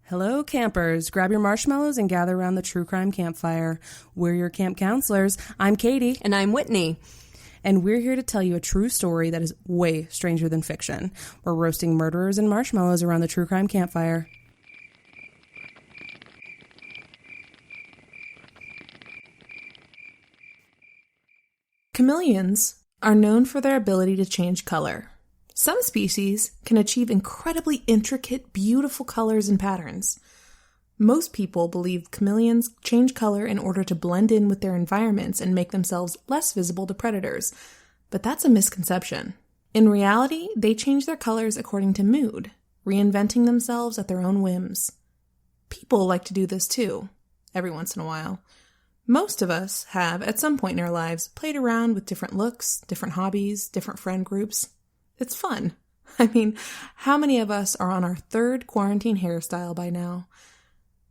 Hello, campers. Grab your marshmallows and gather around the true crime campfire. We're your camp counselors. I'm Katie. And I'm Whitney. And we're here to tell you a true story that is way stranger than fiction. We're roasting murderers and marshmallows around the true crime campfire. Chameleons are known for their ability to change color. Some species can achieve incredibly intricate, beautiful colors and patterns. Most people believe chameleons change color in order to blend in with their environments and make themselves less visible to predators, but that's a misconception. In reality, they change their colors according to mood, reinventing themselves at their own whims. People like to do this too, every once in a while. Most of us have, at some point in our lives, played around with different looks, different hobbies, different friend groups. It's fun. I mean, how many of us are on our third quarantine hairstyle by now?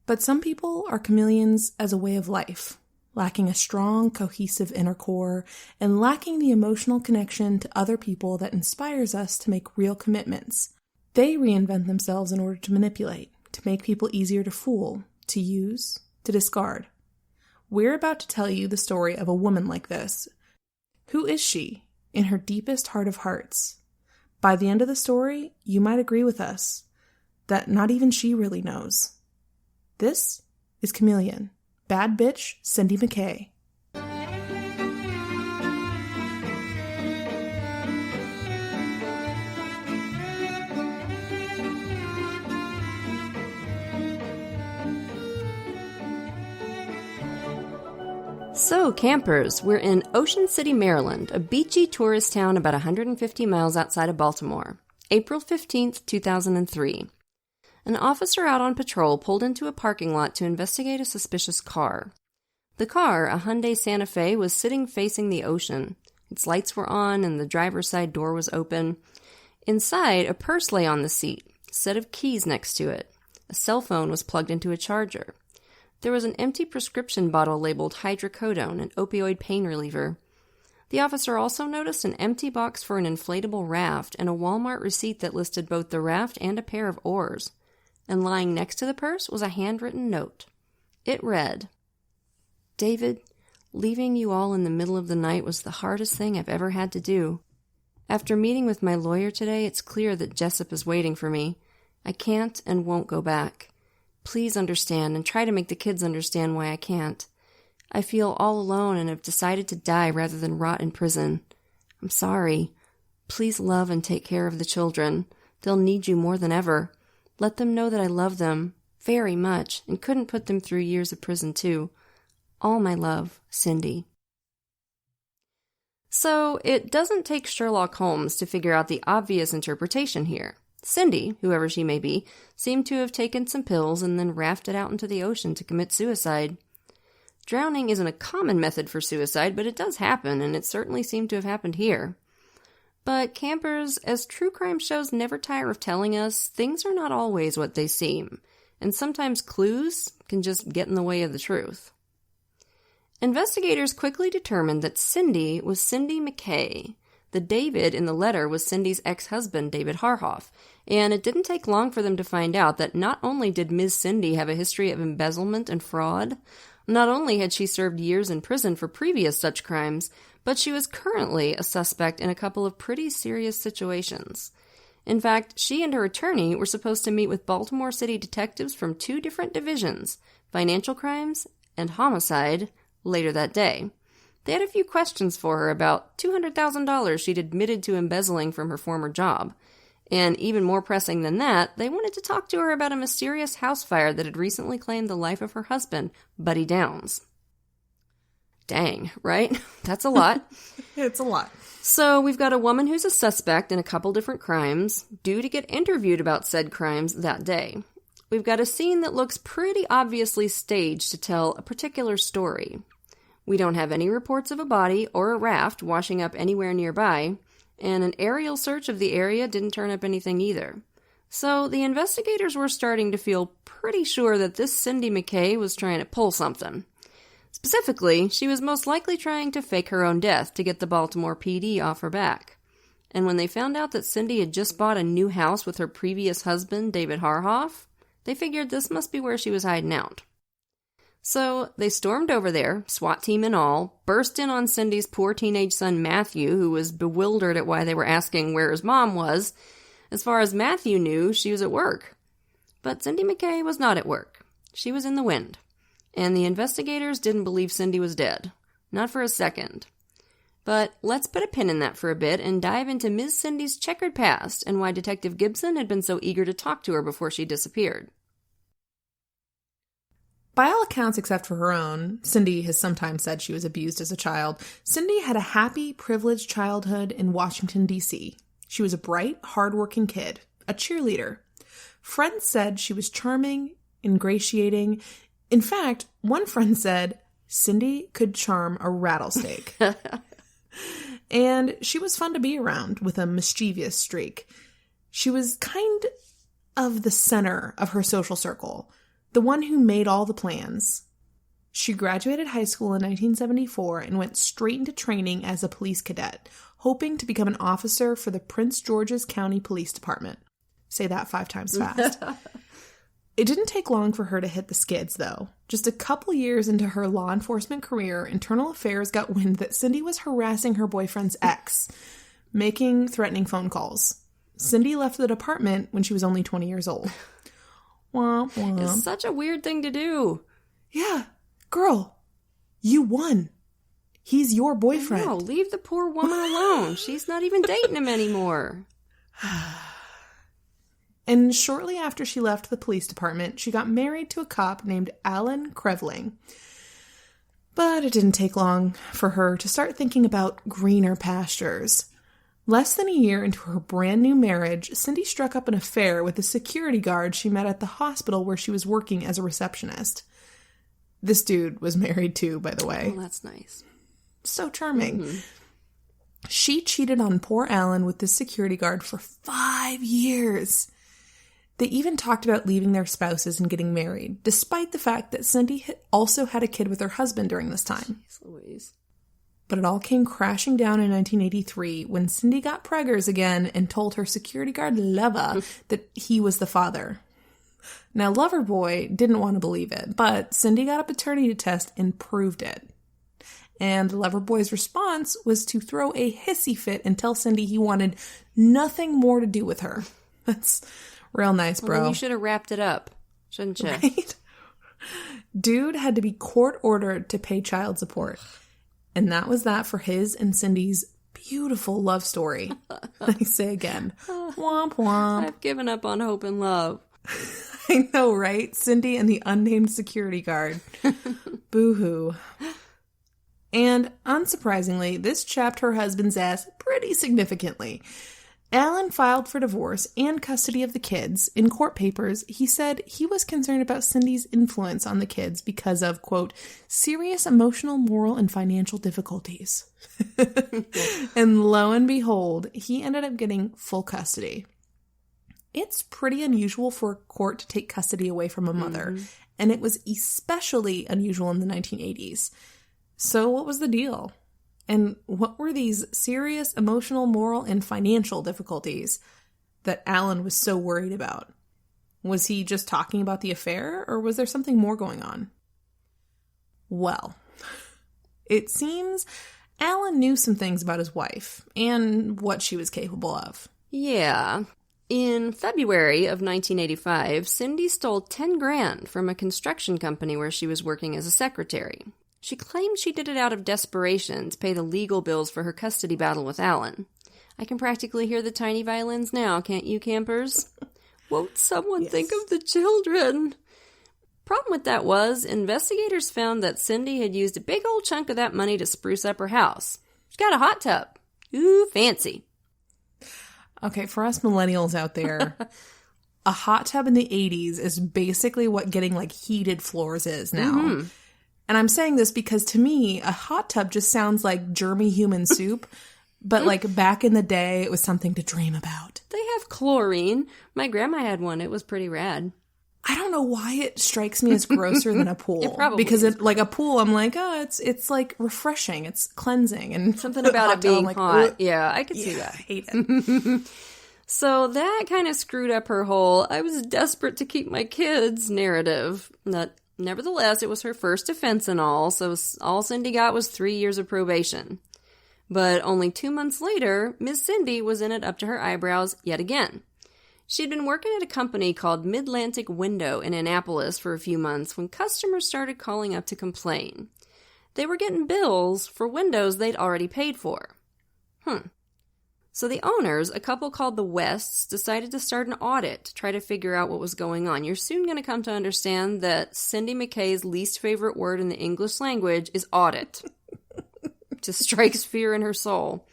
But some people are chameleons as a way of life, lacking a strong, cohesive inner core and lacking the emotional connection to other people that inspires us to make real commitments. They reinvent themselves in order to manipulate, to make people easier to fool, to use, to discard. We're about to tell you the story of a woman like this. Who is she in her deepest heart of hearts? By the end of the story, you might agree with us that not even she really knows. This is Chameleon, bad bitch Cindy McKay. So, campers, we're in Ocean City, Maryland, a beachy tourist town about 150 miles outside of Baltimore. April 15th, 2003. An officer out on patrol pulled into a parking lot to investigate a suspicious car. The car, a Hyundai Santa Fe, was sitting facing the ocean. Its lights were on and the driver's side door was open. Inside, a purse lay on the seat, a set of keys next to it. A cell phone was plugged into a charger. There was an empty prescription bottle labeled hydrocodone, an opioid pain reliever. The officer also noticed an empty box for an inflatable raft and a Walmart receipt that listed both the raft and a pair of oars. And lying next to the purse was a handwritten note. It read, "David, leaving you all in the middle of the night was the hardest thing I've ever had to do. After meeting with my lawyer today, it's clear that Jessup is waiting for me. I can't and won't go back. Please understand and try to make the kids understand why I can't. I feel all alone and have decided to die rather than rot in prison. I'm sorry. Please love and take care of the children. They'll need you more than ever. Let them know that I love them very much and couldn't put them through years of prison too. All my love, Cindy." So, it doesn't take Sherlock Holmes to figure out the obvious interpretation here. Cindy, whoever she may be, seemed to have taken some pills and then rafted out into the ocean to commit suicide. Drowning isn't a common method for suicide, but it does happen, and it certainly seemed to have happened here. But campers, as true crime shows never tire of telling us, things are not always what they seem, and sometimes clues can just get in the way of the truth. Investigators quickly determined that Cindy was Cindy McKay. The David in the letter was Cindy's ex-husband, David Harhoff, and it didn't take long for them to find out that not only did Ms. Cindy have a history of embezzlement and fraud, not only had she served years in prison for previous such crimes, but she was currently a suspect in a couple of pretty serious situations. In fact, she and her attorney were supposed to meet with Baltimore City detectives from 2 different divisions, financial crimes and homicide, later that day. They had a few questions for her about $200,000 she'd admitted to embezzling from her former job. And even more pressing than that, they wanted to talk to her about a mysterious house fire that had recently claimed the life of her husband, Buddy Downs. Dang, right? That's a lot. It's a lot. So we've got a woman who's a suspect in a couple different crimes, due to get interviewed about said crimes that day. We've got a scene that looks pretty obviously staged to tell a particular story. We don't have any reports of a body or a raft washing up anywhere nearby, and an aerial search of the area didn't turn up anything either. So the investigators were starting to feel pretty sure that this Cindy McKay was trying to pull something. Specifically, she was most likely trying to fake her own death to get the Baltimore PD off her back. And when they found out that Cindy had just bought a new house with her previous husband, David Harhoff, They figured this must be where she was hiding out. So they stormed over there, SWAT team and all, burst in on Cindy's poor teenage son Matthew, who was bewildered at why they were asking where his mom was. As far as Matthew knew, she was at work. But Cindy McKay was not at work. She was in the wind. And the investigators didn't believe Cindy was dead. Not for a second. But let's put a pin in that for a bit and dive into Ms. Cindy's checkered past and why Detective Gibson had been so eager to talk to her before she disappeared. By all accounts except for her own, Cindy has sometimes said she was abused as a child. Cindy had a happy, privileged childhood in Washington, D.C. She was a bright, hardworking kid, a cheerleader. Friends said she was charming, ingratiating. In fact, one friend said Cindy could charm a rattlesnake. And she was fun to be around with a mischievous streak. She was kind of the center of her social circle, the one who made all the plans. She graduated high school in 1974 and went straight into training as a police cadet, hoping to become an officer for the Prince George's County Police Department. Say that 5 times fast. It didn't take long for her to hit the skids, though. Just a couple years into her law enforcement career, Internal Affairs got wind that Cindy was harassing her boyfriend's ex, making threatening phone calls. Cindy left the department when she was only 20 years old. Womp womp. It's such a weird thing to do. Yeah. Girl, you won. He's your boyfriend. No, leave the poor woman alone. She's not even dating him anymore. And shortly after she left the police department, she got married to a cop named Alan Krevling. But it didn't take long for her to start thinking about greener pastures. Less than a year into her brand new marriage, Cindy struck up an affair with a security guard she met at the hospital where she was working as a receptionist. This dude was married too, by the way. Oh, that's nice. So charming. She cheated on poor Alan with this security guard for 5 years. They even talked about leaving their spouses and getting married, despite the fact that Cindy had also had a kid with her husband during this time. Jeez Louise. But it all came crashing down in 1983 when Cindy got preggers again and told her security guard lover that he was the father. Now, Loverboy didn't want to believe it, but Cindy got a paternity test and proved it. And Loverboy's response was to throw a hissy fit and tell Cindy he wanted nothing more to do with her. That's real nice, bro. Well, then you should have wrapped it up, shouldn't you? Right? Dude had to be court-ordered to pay child support. And that was that for his and Cindy's beautiful love story. I say again, womp womp. I've given up on hope and love. I know, right? Cindy and the unnamed security guard. Boo-hoo. And unsurprisingly, this chapped her husband's ass pretty significantly. Alan filed for divorce and custody of the kids. In court papers, he said he was concerned about Cindy's influence on the kids because of, quote, serious emotional, moral, and financial difficulties. And lo and behold, he ended up getting full custody. It's pretty unusual for a court to take custody away from a mother, and it was especially unusual in the 1980s. So what was the deal? And what were these serious emotional, moral, and financial difficulties that Alan was so worried about? Was he just talking about the affair, or was there something more going on? Well, it seems Alan knew some things about his wife and what she was capable of. Yeah. In February of 1985, Cindy stole $10,000 from a construction company where she was working as a secretary. She claimed she did it out of desperation to pay the legal bills for her custody battle with Alan. I can practically hear the tiny violins now, can't you, campers? Won't someone think of the children? Problem with that was, investigators found that Cindy had used a big old chunk of that money to spruce up her house. She's got a hot tub. Ooh, fancy. Okay, for us millennials out there, a hot tub in the 80s is basically what getting, like, heated floors is now. Mm-hmm. And I'm saying this because, to me, a hot tub just sounds like germy human soup. But, like, back in the day, it was something to dream about. They have chlorine. My grandma had one. It was pretty rad. I don't know why it strikes me as grosser than a pool. It probably because is. Like a pool, I'm like, oh, it's like refreshing. It's cleansing. And something about it being like, hot. ugh. Yeah, I could see that. I hate it. So that kind of screwed up her whole "I was desperate to keep my kids" narrative. Nevertheless, it was her first offense and all, so all Cindy got was 3 years of probation. But only 2 months later, Miss Cindy was in it up to her eyebrows yet again. She'd been working at a company called Midlantic Window in Annapolis for a few months when customers started calling up to complain. They were getting bills for windows they'd already paid for. So the owners, a couple called the Wests, decided to start an audit to try to figure out what was going on. You're soon going to come to understand that Cindy McKay's least favorite word in the English language is audit. Just strikes fear in her soul.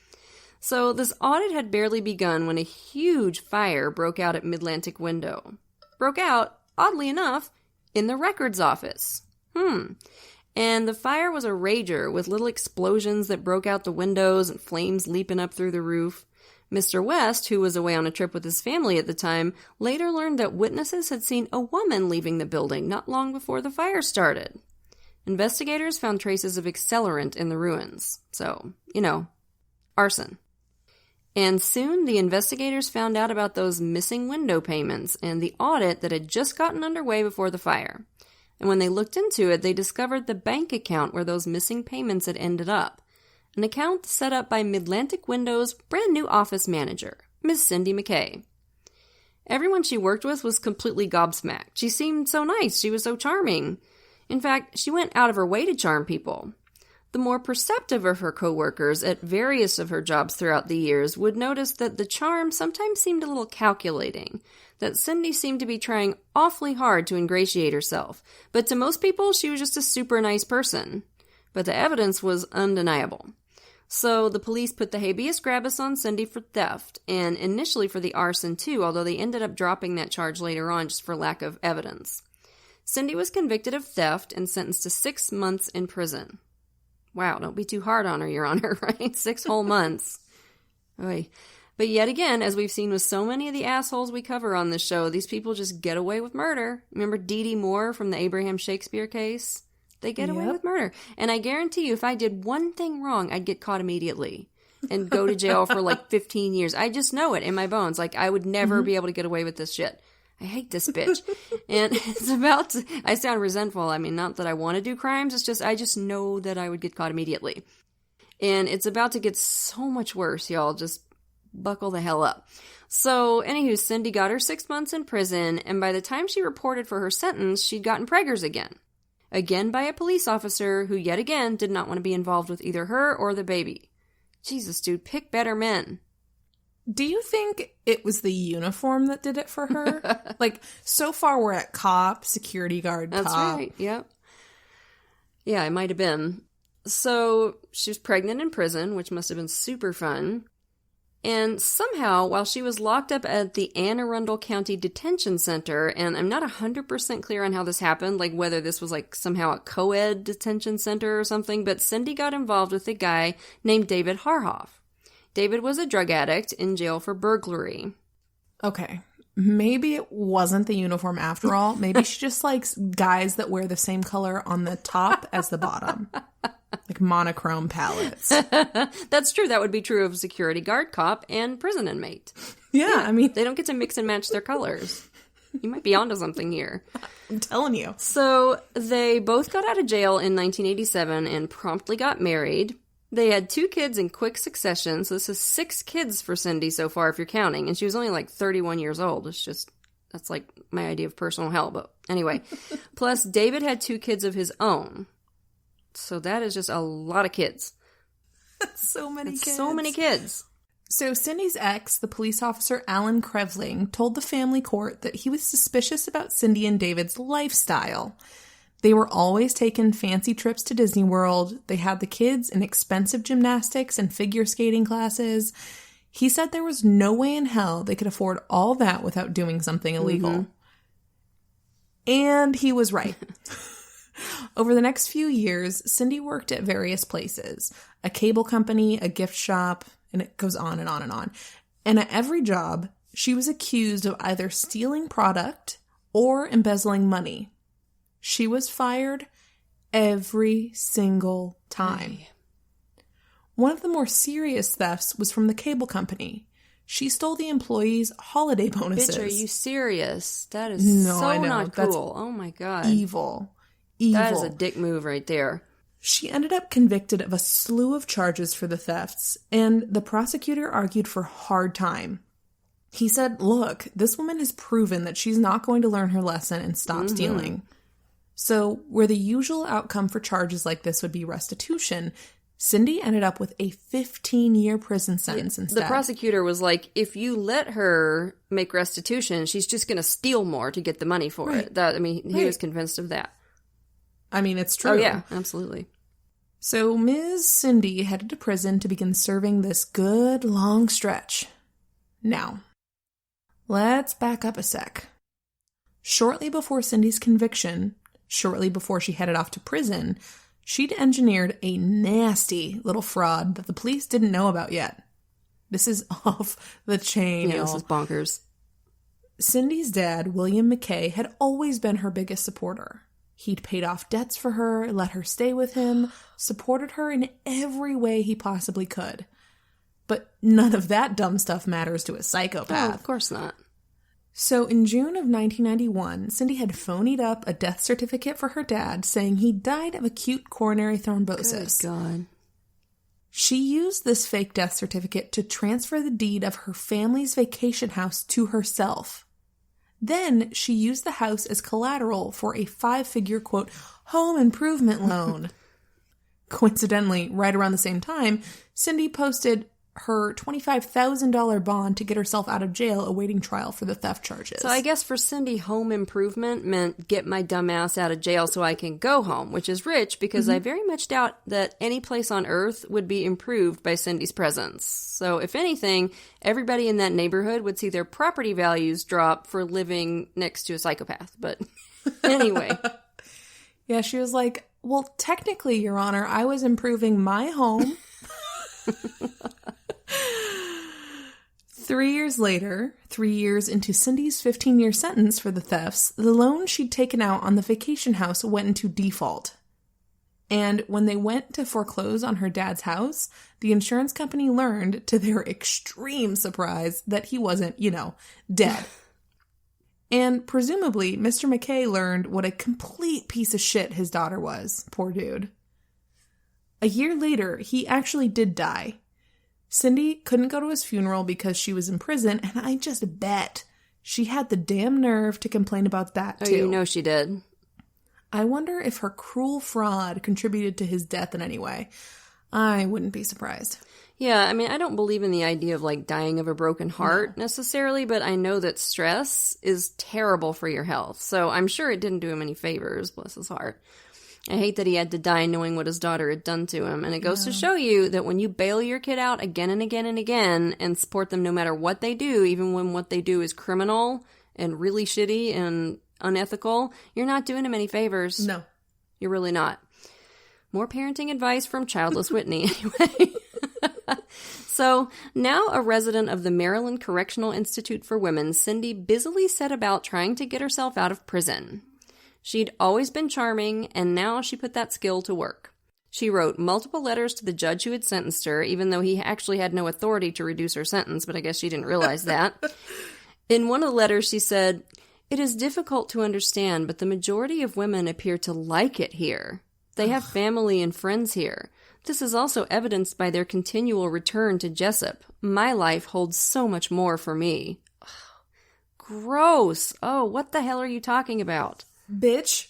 So this audit had barely begun when a huge fire broke out at Midlantic Window. Broke out, oddly enough, in the records office. And the fire was a rager with little explosions that broke out the windows and flames leaping up through the roof. Mr. West, who was away on a trip with his family at the time, later learned that witnesses had seen a woman leaving the building not long before the fire started. Investigators found traces of accelerant in the ruins. So, arson. And soon the investigators found out about those missing window payments and the audit that had just gotten underway before the fire. And when they looked into it, they discovered the bank account where those missing payments had ended up. An account set up by Midlantic Window's brand new office manager, Miss Cindy McKay. Everyone she worked with was completely gobsmacked. She seemed so nice. She was so charming. In fact, she went out of her way to charm people. The more perceptive of her coworkers at various of her jobs throughout the years would notice that the charm sometimes seemed a little calculating, that Cindy seemed to be trying awfully hard to ingratiate herself, but to most people she was just a super nice person. But the evidence was undeniable. So the police put the habeas corpus on Cindy for theft, and initially for the arson too, although they ended up dropping that charge later on just for lack of evidence. Cindy was convicted of theft and sentenced to 6 months in prison. Wow, don't be too hard on her, Your Honor, right? 6 whole months. Oy. But yet again, as we've seen with so many of the assholes we cover on this show, these people just get away with murder. Remember Dee Dee Moore from the Abraham Shakespeare case? They get away with murder. And I guarantee you, if I did one thing wrong, I'd get caught immediately and go to jail for like 15 years. I just know it in my bones. Like, I would never be able to get away with this shit. I hate this bitch. And it's about to, I sound resentful. I mean, not that I want to do crimes. It's just, I just know that I would get caught immediately. And it's about to get so much worse, y'all. Just buckle the hell up. So, anywho, Cindy got her 6 months in prison, and by the time she reported for her sentence, she'd gotten preggers again. Again by a police officer who, yet again, did not want to be involved with either her or the baby. Jesus, dude, pick better men. Do you think it was the uniform that did it for her? Like, so far we're at cop, security guard, That's cop. right, yep. Yeah, it might have been. So, she was pregnant in prison, which must have been super fun. And somehow, while she was locked up at the Anne Arundel County Detention Center, and I'm not 100% clear on how this happened, like whether this was like somehow a co-ed detention center or something, but Cindy got involved with a guy named David Harhoff. David was a drug addict in jail for burglary. Okay. Maybe it wasn't the uniform after all. Maybe she just likes guys that wear the same color on the top as the bottom. Like monochrome palettes. That's true. That would be true of security guard, cop, and prison inmate. Yeah, I mean... They don't get to mix and match their colors. You might be onto something here. I'm telling you. So, they both got out of jail in 1987 and promptly got married. They had 2 kids in quick succession, so this is 6 kids for Cindy so far, if you're counting. And she was only like 31 years old. It's just, that's like my idea of personal hell. But anyway, plus David had 2 kids of his own. So that is just a lot of kids. That's so many kids. So many kids. So Cindy's ex, the police officer Alan Krevling, told the family court that he was suspicious about Cindy and David's lifestyle. They were always taking fancy trips to Disney World. They had the kids in expensive gymnastics and figure skating classes. He said there was no way in hell they could afford all that without doing something illegal. And he was right. Over the next few years, Cindy worked at various places, a cable company, a gift shop, and it goes on and on and on. And at every job, she was accused of either stealing product or embezzling money. She was fired every single time. One of the more serious thefts was from the cable company. She stole the employees' holiday bonuses. Bitch, are you serious? That is I know. not cool. Oh my God. Evil. That is a dick move right there. She ended up convicted of a slew of charges for the thefts, and the prosecutor argued for hard time. He said, look, this woman has proven that she's not going to learn her lesson and stop stealing. So, where the usual outcome for charges like this would be restitution, Cindy ended up with a 15-year prison sentence instead. The prosecutor was like, if you let her make restitution, she's just going to steal more to get the money for it. He was convinced of that. I mean, it's true. Oh, yeah, absolutely. So Ms. Cindy headed to prison to begin serving this good long stretch. Now, let's back up a sec. Shortly before Cindy's conviction, shortly before she headed off to prison, she'd engineered a nasty little fraud that the police didn't know about yet. This is off the chain, Yeah, y'all. this is bonkers. Cindy's dad, William McKay, had always been her biggest supporter. He'd paid off debts for her, let her stay with him, supported her in every way he possibly could. But none of that dumb stuff matters to a psychopath. Oh, of course not. So in June of 1991, Cindy had phonied up a death certificate for her dad saying he died of acute coronary thrombosis. Good God. She used this fake death certificate to transfer the deed of her family's vacation house to herself. Then she used the house as collateral for a 5-figure, quote, home improvement loan. Coincidentally, right around the same time, Cindy posted her $25,000 bond to get herself out of jail awaiting trial for the theft charges. So I guess for Cindy, home improvement meant get my dumb ass out of jail so I can go home, which is rich because I very much doubt that any place on earth would be improved by Cindy's presence. So if anything, everybody in that neighborhood would see their property values drop for living next to a psychopath. But anyway. Yeah, she was like, well, technically, Your Honor, I was improving my home. 3 years later, 3 years into Cindy's 15-year sentence for the thefts, the loan she'd taken out on the vacation house went into default. And when they went to foreclose on her dad's house, the insurance company learned, to their extreme surprise, that he wasn't, dead. And presumably, Mr. McKay learned what a complete piece of shit his daughter was. Poor dude. A year later, he actually did die. Cindy couldn't go to his funeral because she was in prison, and I just bet she had the damn nerve to complain about that, too. Oh, you know she did. I wonder if her cruel fraud contributed to his death in any way. I wouldn't be surprised. Yeah, I mean, I don't believe in the idea of, dying of a broken heart necessarily, but I know that stress is terrible for your health, so I'm sure it didn't do him any favors, bless his heart. I hate that he had to die knowing what his daughter had done to him. And it goes to show you that when you bail your kid out again and again and again and support them no matter what they do, even when what they do is criminal and really shitty and unethical, you're not doing him any favors. No. You're really not. More parenting advice from Childless Whitney, anyway. So, now a resident of the Maryland Correctional Institute for Women, Cindy busily set about trying to get herself out of prison. She'd always been charming, and now she put that skill to work. She wrote multiple letters to the judge who had sentenced her, even though he actually had no authority to reduce her sentence, but I guess she didn't realize that. In one of the letters, she said, "It is difficult to understand, but the majority of women appear to like it here. They have family and friends here. This is also evidenced by their continual return to Jessup. My life holds so much more for me." Ugh, gross. Oh, what the hell are you talking about? Bitch,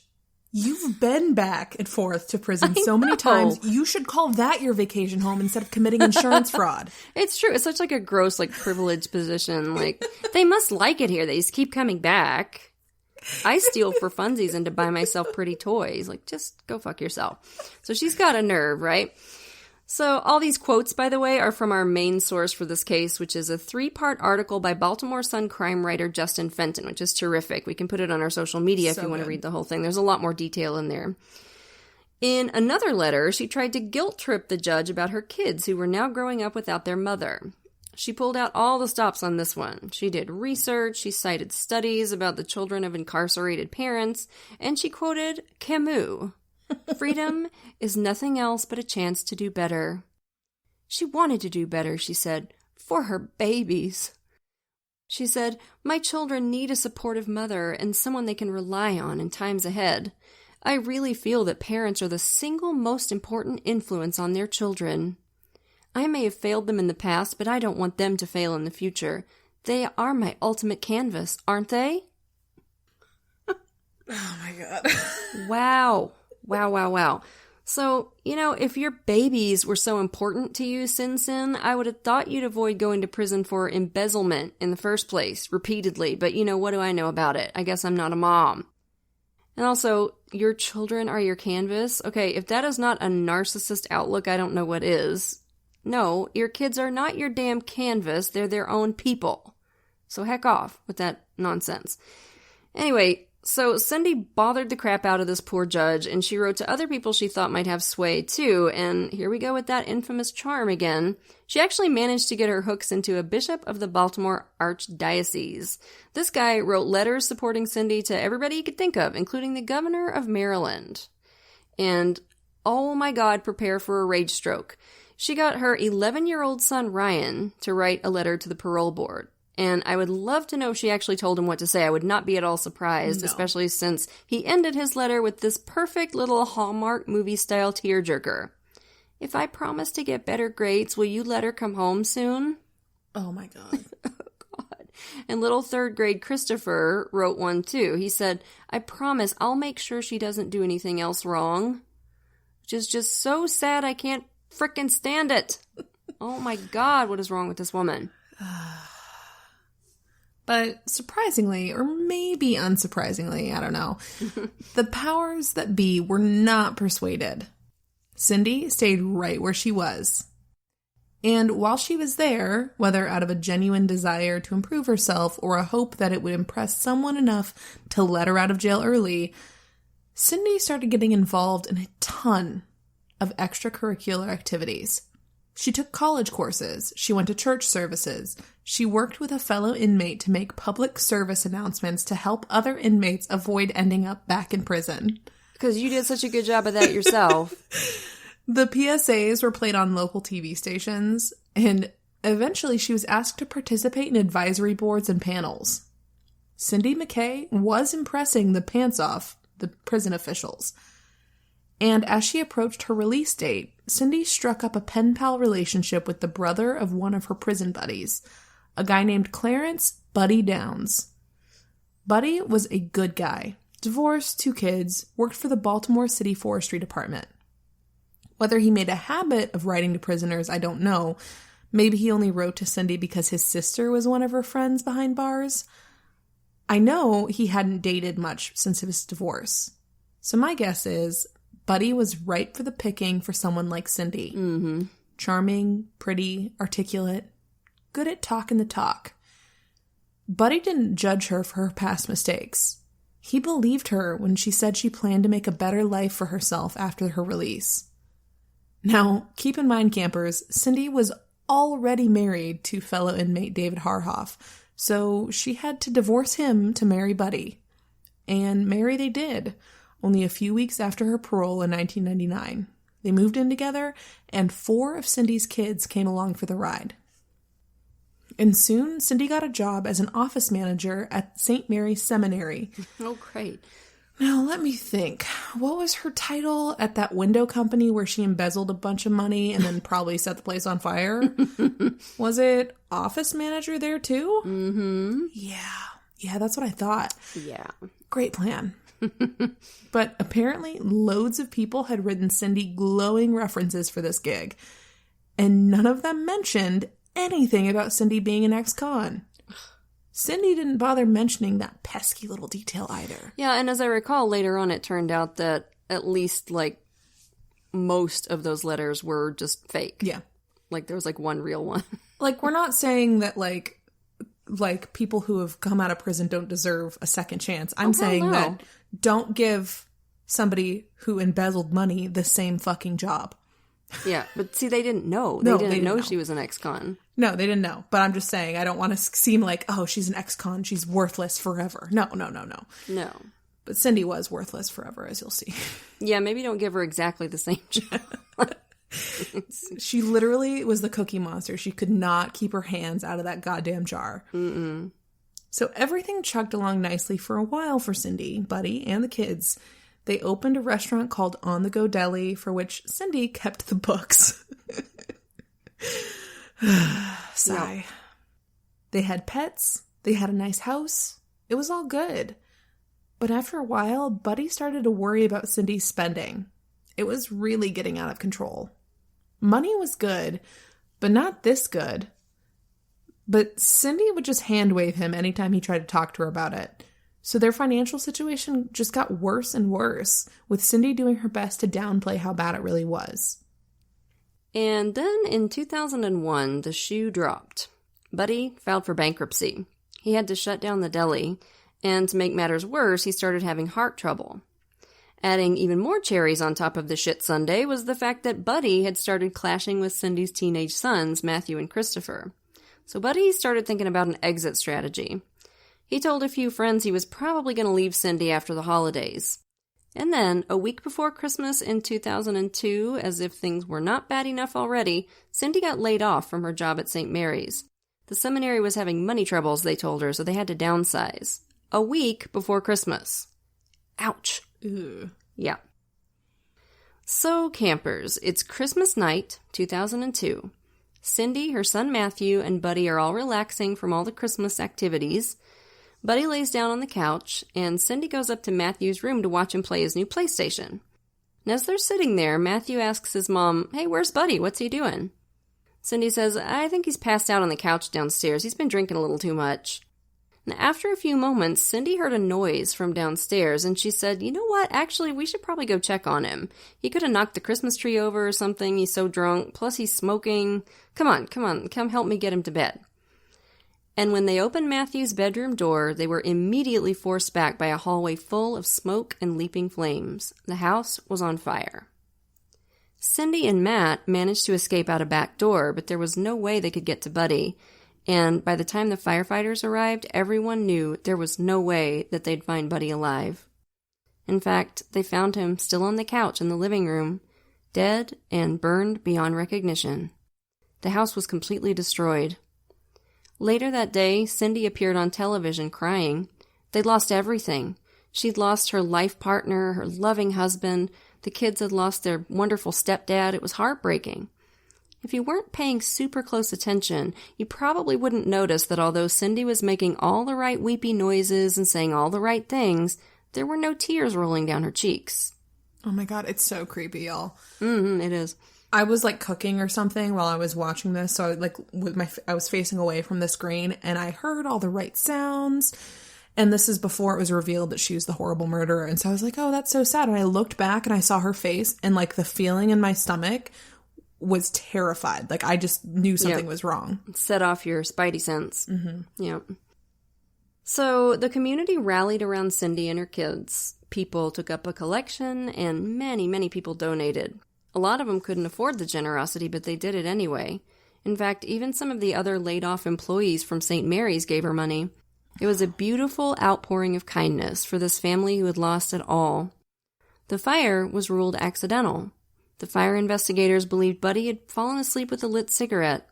you've been back and forth to prison so many times. You should call that your vacation home instead of committing insurance fraud. It's true. It's such a gross, privileged position. They must like it here. They just keep coming back. I steal for funsies and to buy myself pretty toys. Just go fuck yourself. So she's got a nerve, right? So all these quotes, by the way, are from our main source for this case, which is a 3-part article by Baltimore Sun crime writer Justin Fenton, which is terrific. We can put it on our social media if you want to read the whole thing. There's a lot more detail in there. In another letter, she tried to guilt trip the judge about her kids who were now growing up without their mother. She pulled out all the stops on this one. She did research, she cited studies about the children of incarcerated parents, and she quoted Camus. "Freedom is nothing else but a chance to do better." She wanted to do better, she said. for her babies. She said, "My children need a supportive mother and someone they can rely on in times ahead. I really feel that parents are the single most important influence on their children. I may have failed them in the past, but I don't want them to fail in the future. They are my ultimate canvas, aren't they?" Oh my God. Wow. Wow. So, if your babies were so important to you, Sin, I would have thought you'd avoid going to prison for embezzlement in the first place, repeatedly. But, what do I know about it? I guess I'm not a mom. And also, your children are your canvas. Okay, if that is not a narcissist outlook, I don't know what is. No, your kids are not your damn canvas. They're their own people. So heck off with that nonsense. Anyway, so Cindy bothered the crap out of this poor judge, and she wrote to other people she thought might have sway too, and here we go with that infamous charm again. She actually managed to get her hooks into a bishop of the Baltimore Archdiocese. This guy wrote letters supporting Cindy to everybody he could think of, including the governor of Maryland. And, oh my God, prepare for a rage stroke. She got her 11-year-old son Ryan to write a letter to the parole board. And I would love to know if she actually told him what to say. I would not be at all surprised, especially since he ended his letter with this perfect little Hallmark movie-style tearjerker. "If I promise to get better grades, will you let her come home soon?" Oh my God. God. And little third-grade Christopher wrote one too. He said, "I promise I'll make sure she doesn't do anything else wrong." Which is just so sad I can't frickin' stand it. Oh my God, what is wrong with this woman? But surprisingly, or maybe unsurprisingly, I don't know, the powers that be were not persuaded. Cindy stayed right where she was. And while she was there, whether out of a genuine desire to improve herself or a hope that it would impress someone enough to let her out of jail early, Cindy started getting involved in a ton of extracurricular activities. She took college courses, she went to church services, she worked with a fellow inmate to make public service announcements to help other inmates avoid ending up back in prison. Because you did such a good job of that yourself. The PSAs were played on local TV stations, and eventually she was asked to participate in advisory boards and panels. Cindy McKay was impressing the pants off the prison officials. And as she approached her release date, Cindy struck up a pen pal relationship with the brother of one of her prison buddies, a guy named Clarence Buddy Downs. Buddy was a good guy, divorced, 2 kids, worked for the Baltimore City Forestry Department. Whether he made a habit of writing to prisoners, I don't know. Maybe he only wrote to Cindy because his sister was one of her friends behind bars. I know he hadn't dated much since his divorce. So my guess is Buddy was ripe for the picking for someone like Cindy. Mm-hmm. Charming, pretty, articulate, good at talking the talk. Buddy didn't judge her for her past mistakes. He believed her when she said she planned to make a better life for herself after her release. Now, keep in mind, campers, Cindy was already married to fellow inmate David Harhoff, so she had to divorce him to marry Buddy. And marry they did, only a few weeks after her parole in 1999. They moved in together, and 4 of Cindy's kids came along for the ride. And soon, Cindy got a job as an office manager at St. Mary's Seminary. Oh, great. Now, let me think. What was her title at that window company where she embezzled a bunch of money and then probably set the place on fire? Was it office manager there, too? Mm-hmm. Yeah, that's what I thought. Yeah. Great plan. But apparently, loads of people had written Cindy glowing references for this gig. And none of them mentioned anything about Cindy being an ex-con. Cindy didn't bother mentioning that pesky little detail either. Yeah, and as I recall, later on it turned out that at least, most of those letters were just fake. Yeah. There was, one real one. We're not saying that, people who have come out of prison don't deserve a second chance. I'm saying that don't give somebody who embezzled money the same fucking job. Yeah, but see, they didn't know. They didn't know know she was an ex-con. No, they didn't know. But I'm just saying, I don't want to seem like, oh, she's an ex-con, she's worthless forever. No. No. But Cindy was worthless forever, as you'll see. Yeah, maybe don't give her exactly the same job. She literally was the Cookie Monster. She could not keep her hands out of that goddamn jar. Mm-mm. So everything chugged along nicely for a while for Cindy, Buddy, and the kids. They opened a restaurant called On the Go Deli, for which Cindy kept the books. Sigh. Yep. They had pets. They had a nice house. It was all good. But after a while, Buddy started to worry about Cindy's spending. It was really getting out of control. Money was good, but not this good. But Cindy would just hand-wave him anytime he tried to talk to her about it. So their financial situation just got worse and worse, with Cindy doing her best to downplay how bad it really was. And then in 2001, the shoe dropped. Buddy filed for bankruptcy. He had to shut down the deli, and to make matters worse, he started having heart trouble. Adding even more cherries on top of the shit sundae was the fact that Buddy had started clashing with Cindy's teenage sons, Matthew and Christopher. So Buddy started thinking about an exit strategy. He told a few friends he was probably going to leave Cindy after the holidays. And then, a week before Christmas in 2002, as if things were not bad enough already, Cindy got laid off from her job at St. Mary's. The seminary was having money troubles, they told her, so they had to downsize. A week before Christmas. Ouch. Ew. Yeah. So, campers, it's Christmas night, 2002. Cindy, her son Matthew, and Buddy are all relaxing from all the Christmas activities. Buddy lays down on the couch, and Cindy goes up to Matthew's room to watch him play his new PlayStation. And as they're sitting there, Matthew asks his mom, "Hey, where's Buddy? What's he doing?" Cindy says, "I think he's passed out on the couch downstairs. He's been drinking a little too much." And after a few moments, Cindy heard a noise from downstairs, and she said, "You know what? Actually, we should probably go check on him. He could have knocked the Christmas tree over or something. He's so drunk. Plus, he's smoking. Come on, come help me get him to bed." And when they opened Matthew's bedroom door, they were immediately forced back by a hallway full of smoke and leaping flames. The house was on fire. Cindy and Matt managed to escape out a back door, but there was no way they could get to Buddy. And by the time the firefighters arrived, everyone knew there was no way that they'd find Buddy alive. In fact, they found him still on the couch in the living room, dead and burned beyond recognition. The house was completely destroyed. Later that day, Cindy appeared on television crying. They'd lost everything. She'd lost her life partner, her loving husband. The kids had lost their wonderful stepdad. It was heartbreaking. If you weren't paying super close attention, you probably wouldn't notice that although Cindy was making all the right weepy noises and saying all the right things, there were no tears rolling down her cheeks. Oh my god, it's so creepy, y'all. It is. I was cooking or something while I was watching this, so I was facing away from the screen, and I heard all the right sounds. And this is before it was revealed that she was the horrible murderer, and so I was like, "Oh, that's so sad." And I looked back and I saw her face, and the feeling in my stomach was terrified. I just knew something was wrong. Set off your spidey sense. Mm-hmm. Yep. So the community rallied around Cindy and her kids. People took up a collection, and many, many people donated. A lot of them couldn't afford the generosity, but they did it anyway. In fact, even some of the other laid-off employees from St. Mary's gave her money. It was a beautiful outpouring of kindness for this family who had lost it all. The fire was ruled accidental. The fire investigators believed Buddy had fallen asleep with a lit cigarette.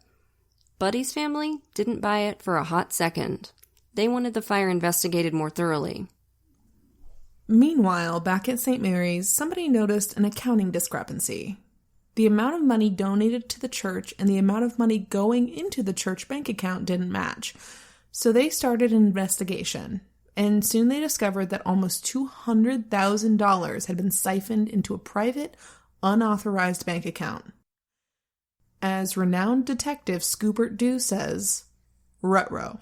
Buddy's family didn't buy it for a hot second. They wanted the fire investigated more thoroughly. Meanwhile, back at St. Mary's, somebody noticed an accounting discrepancy. The amount of money donated to the church and the amount of money going into the church bank account didn't match. So they started an investigation, and soon they discovered that almost $200,000 had been siphoned into a private, unauthorized bank account. As renowned detective Scoobert Dew says, "Ruh-roh.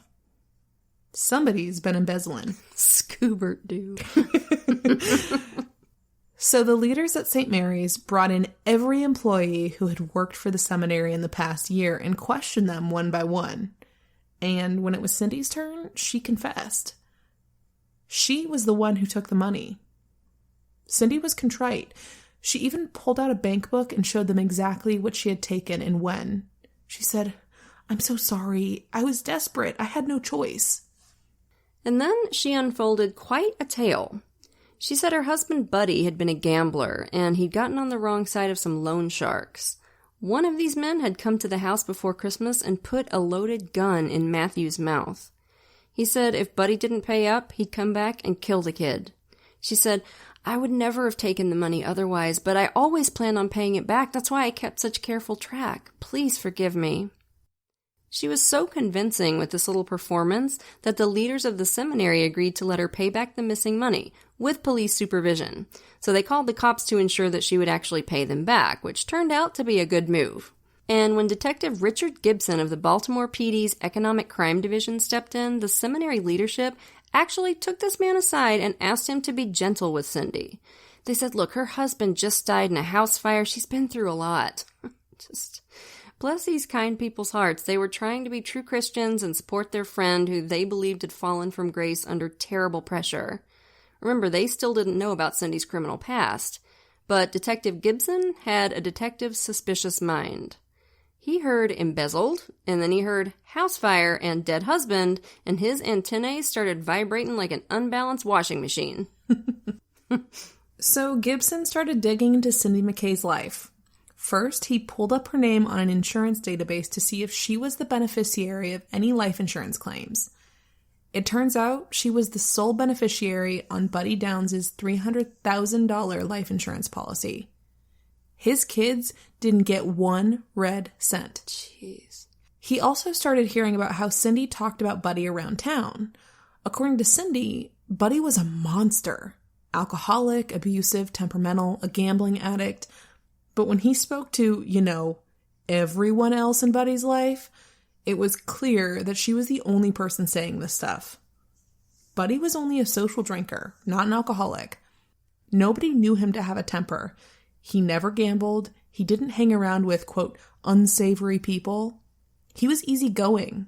Somebody's been embezzling." Scoobert Dew. So the leaders at St. Mary's brought in every employee who had worked for the seminary in the past year and questioned them one by one. And when it was Cindy's turn, she confessed. She was the one who took the money. Cindy was contrite. She even pulled out a bank book and showed them exactly what she had taken and when. She said, "I'm so sorry. I was desperate. I had no choice." And then she unfolded quite a tale. She said her husband Buddy had been a gambler, and he'd gotten on the wrong side of some loan sharks. One of these men had come to the house before Christmas and put a loaded gun in Matthew's mouth. He said if Buddy didn't pay up, he'd come back and kill the kid. She said, I would never have taken the money otherwise, but I always planned on paying it back. That's why I kept such careful track. Please forgive me. She was so convincing with this little performance that the leaders of the seminary agreed to let her pay back the missing money, with police supervision. So they called the cops to ensure that she would actually pay them back, which turned out to be a good move. And when Detective Richard Gibson of the Baltimore PD's Economic Crime Division stepped in, the seminary leadership actually took this man aside and asked him to be gentle with Cindy. They said, look, her husband just died in a house fire. She's been through a lot. Just bless these kind people's hearts. They were trying to be true Christians and support their friend who they believed had fallen from grace under terrible pressure. Remember, they still didn't know about Cindy's criminal past. But Detective Gibson had a detective's suspicious mind. He heard embezzled, and then he heard house fire and dead husband, and his antennae started vibrating like an unbalanced washing machine. So Gibson started digging into Cindy McKay's life. First, he pulled up her name on an insurance database to see if she was the beneficiary of any life insurance claims. It turns out she was the sole beneficiary on Buddy Downs' $300,000 life insurance policy. His kids didn't get 1 red cent. Jeez. He also started hearing about how Cindy talked about Buddy around town. According to Cindy, Buddy was a monster. Alcoholic, abusive, temperamental, a gambling addict. But when he spoke to, everyone else in Buddy's life, it was clear that she was the only person saying this stuff. Buddy was only a social drinker, not an alcoholic. Nobody knew him to have a temper. He never gambled. He didn't hang around with, quote, unsavory people. He was easygoing,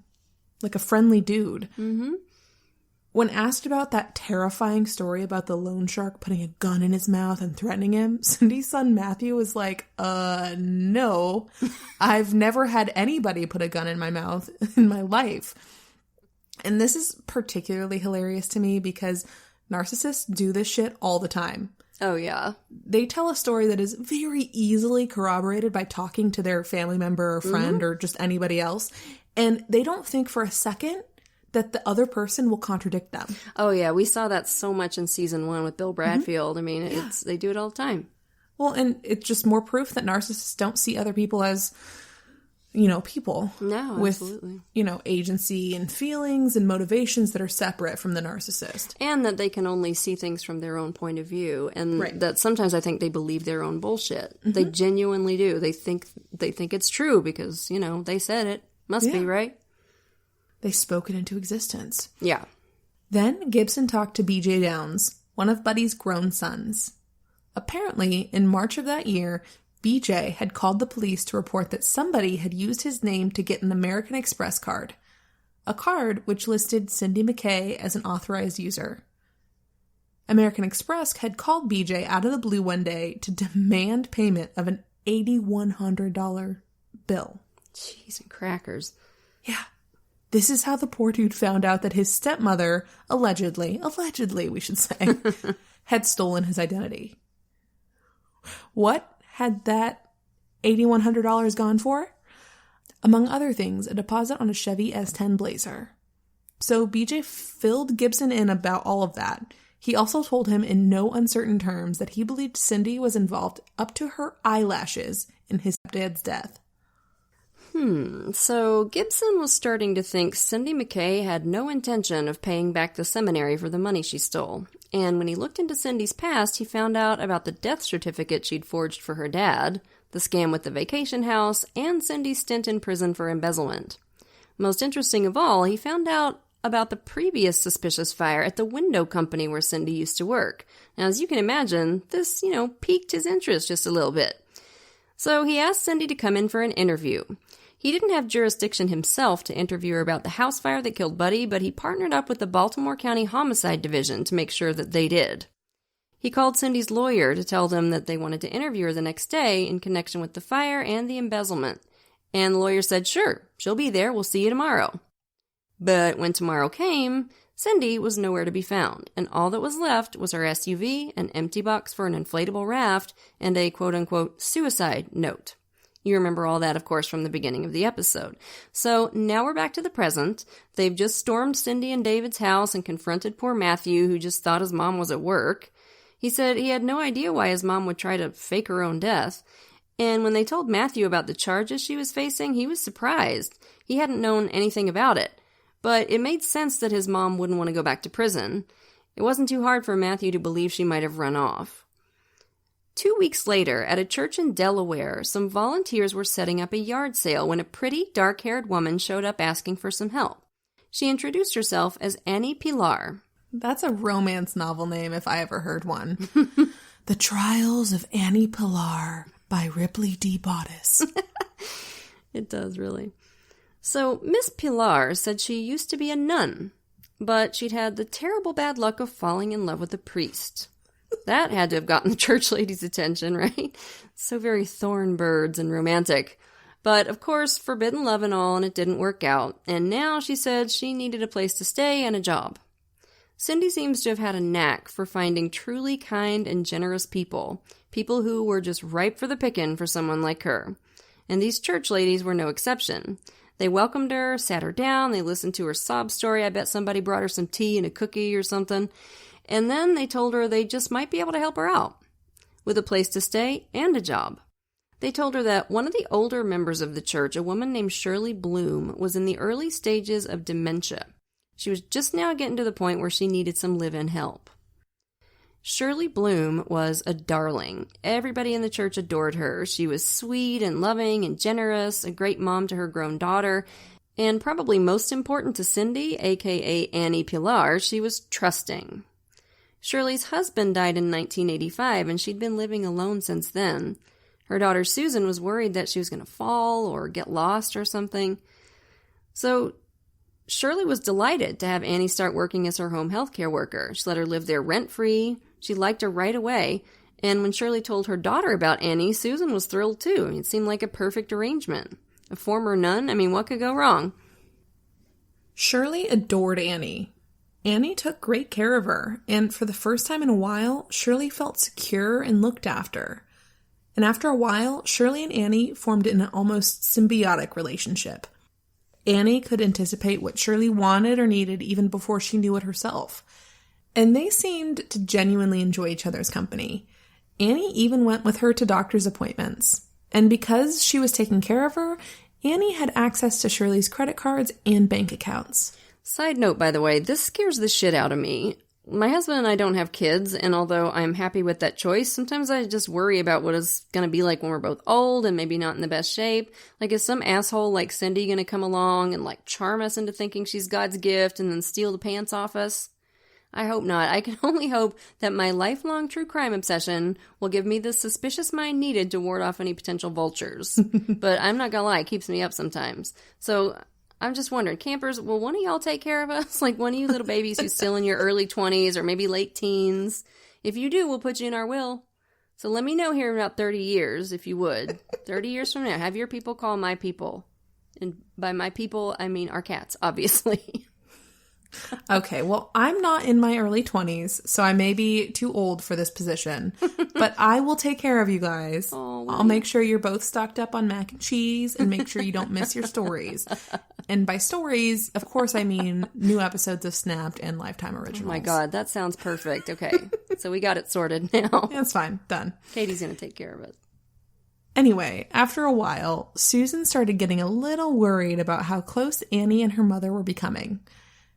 like a friendly dude. Mm-hmm. When asked about that terrifying story about the loan shark putting a gun in his mouth and threatening him, Cindy's son Matthew was like, no, I've never had anybody put a gun in my mouth in my life. And this is particularly hilarious to me because narcissists do this shit all the time. Oh, yeah. They tell a story that is very easily corroborated by talking to their family member or friend or just anybody else. And they don't think for a second that the other person will contradict them. Oh, yeah. We saw that so much in season 1 with Bill Bradfield. I mean, they do it all the time. Well, and it's just more proof that narcissists don't see other people as, people. No, with, absolutely. Agency and feelings and motivations that are separate from the narcissist. And that they can only see things from their own point of view. And that sometimes I think they believe their own bullshit. Mm-hmm. They genuinely do. They think it's true because, they said it. Must be, right? They spoke it into existence. Yeah. Then Gibson talked to BJ Downs, one of Buddy's grown sons. Apparently, in March of that year, BJ had called the police to report that somebody had used his name to get an American Express card. A card which listed Cindy McKay as an authorized user. American Express had called BJ out of the blue one day to demand payment of an $8,100 bill. Jeez and crackers. Yeah. This is how the poor dude found out that his stepmother, allegedly we should say, had stolen his identity. What had that $8,100 gone for? Among other things, a deposit on a Chevy S10 Blazer. So BJ filled Gibson in about all of that. He also told him in no uncertain terms that he believed Cindy was involved up to her eyelashes in his stepdad's death. So Gibson was starting to think Cindy McKay had no intention of paying back the seminary for the money she stole. And when he looked into Cindy's past, he found out about the death certificate she'd forged for her dad, the scam with the vacation house, and Cindy's stint in prison for embezzlement. Most interesting of all, he found out about the previous suspicious fire at the window company where Cindy used to work. Now, as you can imagine, this, piqued his interest just a little bit. So he asked Cindy to come in for an interview. He didn't have jurisdiction himself to interview her about the house fire that killed Buddy, but he partnered up with the Baltimore County Homicide Division to make sure that they did. He called Cindy's lawyer to tell them that they wanted to interview her the next day in connection with the fire and the embezzlement. And the lawyer said, sure, she'll be there, we'll see you tomorrow. But when tomorrow came, Cindy was nowhere to be found, and all that was left was her SUV, an empty box for an inflatable raft, and a quote-unquote suicide note. You remember all that, of course, from the beginning of the episode. So now we're back to the present. They've just stormed Cindy and David's house and confronted poor Matthew, who just thought his mom was at work. He said he had no idea why his mom would try to fake her own death. And when they told Matthew about the charges she was facing, he was surprised. He hadn't known anything about it. But it made sense that his mom wouldn't want to go back to prison. It wasn't too hard for Matthew to believe she might have run off. 2 weeks later, at a church in Delaware, some volunteers were setting up a yard sale when a pretty, dark-haired woman showed up asking for some help. She introduced herself as Annie Pilar. That's a romance novel name if I ever heard one. The Trials of Annie Pilar by Ripley D. Bodice. It does, really. So, Miss Pilar said she used to be a nun, but she'd had the terrible bad luck of falling in love with a priest. That had to have gotten the church lady's attention, right? So very thorn birds and romantic. But, of course, forbidden love and all, and it didn't work out. And now she said she needed a place to stay and a job. Cindy seems to have had a knack for finding truly kind and generous people. People who were just ripe for the picking for someone like her. And these church ladies were no exception. They welcomed her, sat her down, they listened to her sob story. I bet somebody brought her some tea and a cookie or something. And then they told her they just might be able to help her out with a place to stay and a job. They told her that one of the older members of the church, a woman named Shirley Bloom, was in the early stages of dementia. She was just now getting to the point where she needed some live-in help. Shirley Bloom was a darling. Everybody in the church adored her. She was sweet and loving and generous, a great mom to her grown daughter, and probably most important to Cindy, aka Annie Pilar, she was trusting. Shirley's husband died in 1985, and she'd been living alone since then. Her daughter Susan was worried that she was going to fall or get lost or something. So Shirley was delighted to have Annie start working as her home health care worker. She let her live there rent-free. She liked her right away. And when Shirley told her daughter about Annie, Susan was thrilled too. It seemed like a perfect arrangement. A former nun, what could go wrong? Shirley adored Annie. Annie took great care of her, and for the first time in a while, Shirley felt secure and looked after. And after a while, Shirley and Annie formed an almost symbiotic relationship. Annie could anticipate what Shirley wanted or needed even before she knew it herself. And they seemed to genuinely enjoy each other's company. Annie even went with her to doctor's appointments. And because she was taking care of her, Annie had access to Shirley's credit cards and bank accounts. Side note, by the way, this scares the shit out of me. My husband and I don't have kids, and although I'm happy with that choice, sometimes I just worry about what it's going to be like when we're both old and maybe not in the best shape. Like, is some asshole like Cindy going to come along and, charm us into thinking she's God's gift and then steal the pants off us? I hope not. I can only hope that my lifelong true crime obsession will give me the suspicious mind needed to ward off any potential vultures. But I'm not gonna lie, it keeps me up sometimes. So I'm just wondering, campers, will one of y'all take care of us? Like one of you little babies who's still in your early 20s or maybe late teens? If you do, we'll put you in our will. So let me know here in about 30 years, if you would. 30 years from now, have your people call my people. And by my people, I mean our cats, obviously. Okay, well, I'm not in my early 20s, so I may be too old for this position, but I will take care of you guys. Oh, I'll make sure you're both stocked up on mac and cheese and make sure you don't miss your stories. And by stories, of course, I mean new episodes of Snapped and Lifetime Originals. Oh my God, that sounds perfect. Okay, so we got it sorted now. It's fine. Done. Katie's going to take care of it. Anyway, after a while, Susan started getting a little worried about how close Annie and her mother were becoming.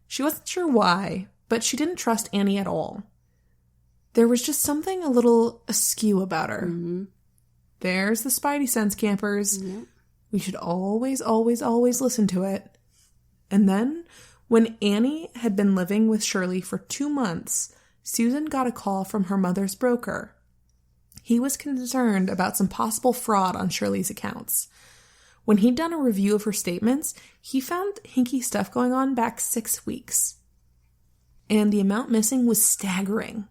She wasn't sure why, but she didn't trust Annie at all. There was just something a little askew about her. Mm-hmm. There's the spidey sense, campers. Mm-hmm. We should always, always, always listen to it. And then, when Annie had been living with Shirley for 2 months, Susan got a call from her mother's broker. He was concerned about some possible fraud on Shirley's accounts. When he'd done a review of her statements, he found hinky stuff going on back 6 weeks. And the amount missing was staggering.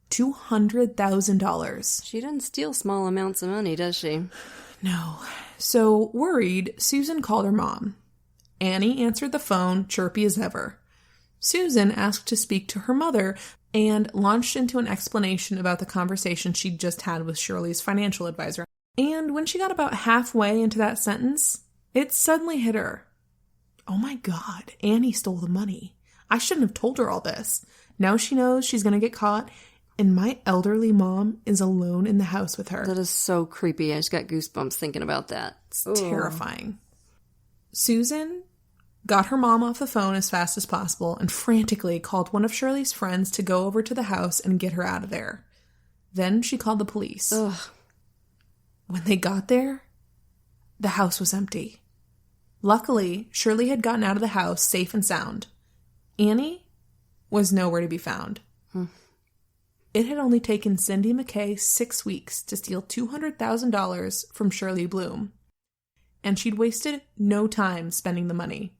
$200,000. She doesn't steal small amounts of money, does she? No. So, worried, Susan called her mom. Annie answered the phone, chirpy as ever. Susan asked to speak to her mother and launched into an explanation about the conversation she'd just had with Shirley's financial advisor. And when she got about halfway into that sentence, it suddenly hit her. Oh my God, Annie stole the money. I shouldn't have told her all this. Now she knows she's going to get caught, and my elderly mom is alone in the house with her. That is so creepy. I just got goosebumps thinking about that. It's terrifying. Susan got her mom off the phone as fast as possible and frantically called one of Shirley's friends to go over to the house and get her out of there. Then she called the police. Ugh. When they got there, the house was empty. Luckily, Shirley had gotten out of the house safe and sound. Annie was nowhere to be found. It had only taken Cindy McKay 6 weeks to steal $200,000 from Shirley Bloom. And she'd wasted no time spending the money.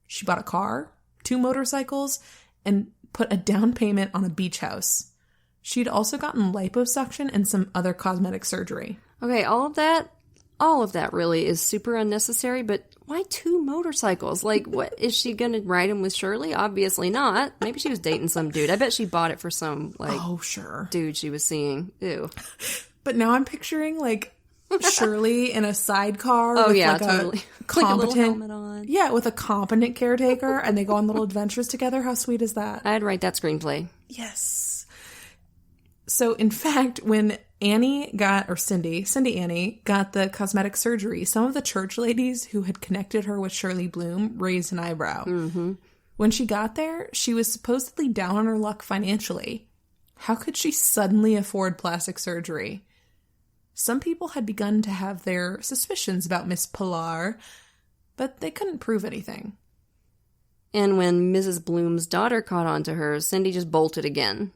She bought a car, 2 motorcycles, and put a down payment on a beach house. She'd also gotten liposuction and some other cosmetic surgery. Okay, all of that really is super unnecessary, but why 2 motorcycles? Like, what, is she gonna ride them with Shirley? Obviously not. Maybe she was dating some dude. I bet she bought it for some, like, oh, sure, dude she was seeing. Ew. But now I'm picturing, like, Shirley in a sidecar oh, with, yeah, like, totally. a competent, like a little helmet on. Yeah, with a competent caretaker, and they go on little adventures together. How sweet is that? I'd write that screenplay. Yes. So, in fact, when Cindy Annie got the cosmetic surgery, some of the church ladies who had connected her with Shirley Bloom raised an eyebrow. Mm-hmm. When she got there, she was supposedly down on her luck financially. How could she suddenly afford plastic surgery? Some people had begun to have their suspicions about Miss Pilar, but they couldn't prove anything. And when Mrs. Bloom's daughter caught on to her, Cindy just bolted again.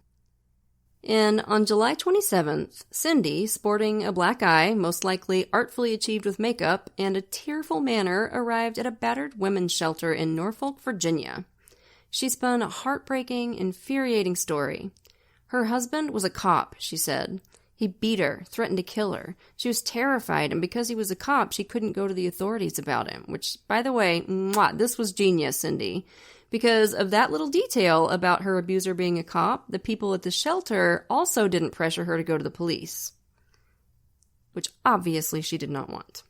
And on July 27th, Cindy, sporting a black eye, most likely artfully achieved with makeup, and a tearful manner, arrived at a battered women's shelter in Norfolk, Virginia. She spun a heartbreaking, infuriating story. Her husband was a cop, she said. He beat her, threatened to kill her. She was terrified, and because he was a cop, she couldn't go to the authorities about him. Which, by the way, this was genius, Cindy. Because of that little detail about her abuser being a cop, the people at the shelter also didn't pressure her to go to the police. Which obviously she did not want.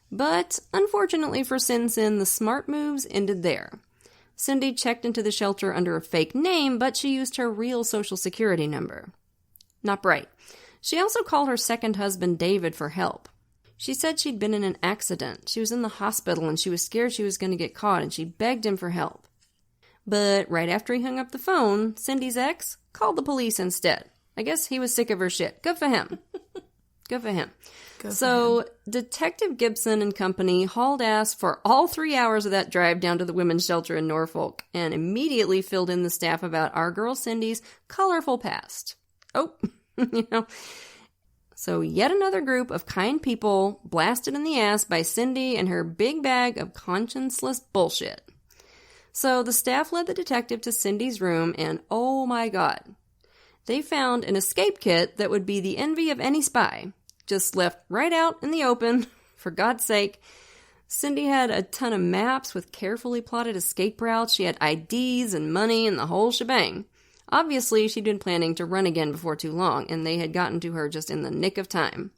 But, unfortunately for Sin Sin, the smart moves ended there. Cindy checked into the shelter under a fake name, but she used her real social security number. Not bright. She also called her second husband David for help. She said she'd been in an accident. She was in the hospital and she was scared she was going to get caught, and she begged him for help. But right after he hung up the phone, Cindy's ex called the police instead. I guess he was sick of her shit. Good for him. Good for him. So Detective Gibson and company hauled ass for all 3 hours of that drive down to the women's shelter in Norfolk and immediately filled in the staff about our girl Cindy's colorful past. Oh, So yet another group of kind people blasted in the ass by Cindy and her big bag of conscienceless bullshit. So the staff led the detective to Cindy's room, and oh my God, they found an escape kit that would be the envy of any spy. Just left right out in the open, for God's sake. Cindy had a ton of maps with carefully plotted escape routes. She had IDs and money and the whole shebang. Obviously, she'd been planning to run again before too long, and they had gotten to her just in the nick of time.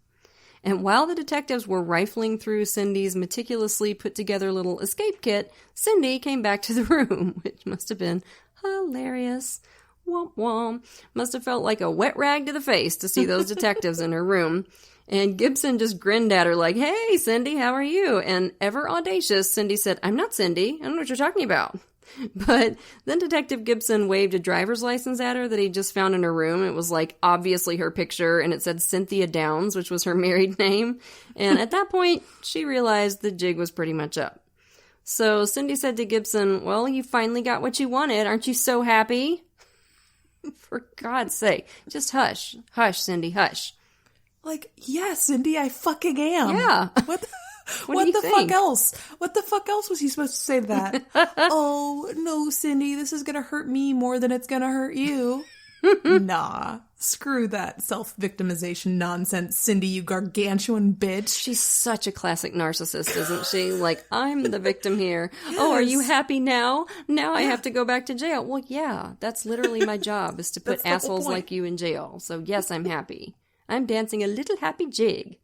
And while the detectives were rifling through Cindy's meticulously put-together little escape kit, Cindy came back to the room, which must have been hilarious. Womp womp. Must have felt like a wet rag to the face to see those detectives in her room. And Gibson just grinned at her like, "Hey, Cindy, how are you?" And ever audacious, Cindy said, "I'm not Cindy. I don't know what you're talking about." But then Detective Gibson waved a driver's license at her that he just found in her room. It was like obviously her picture, and it said Cynthia Downs, which was her married name. And at that point, she realized the jig was pretty much up. So Cindy said to Gibson, "Well, you finally got what you wanted. Aren't you so happy?" For God's sake, just hush. Hush, Cindy, hush. Like, yeah, Cindy, I fucking am. Yeah. What the fuck else? What the fuck else was he supposed to say to that? Oh, no, Cindy, this is going to hurt me more than it's going to hurt you. Nah, screw that self-victimization nonsense, Cindy, you gargantuan bitch. She's such a classic narcissist, isn't she? Like, I'm the victim here. Yes. Oh, are you happy now? Now I have to go back to jail. Well, yeah, that's literally my job, is to put assholes like you in jail. So yes, I'm happy. I'm dancing a little happy jig.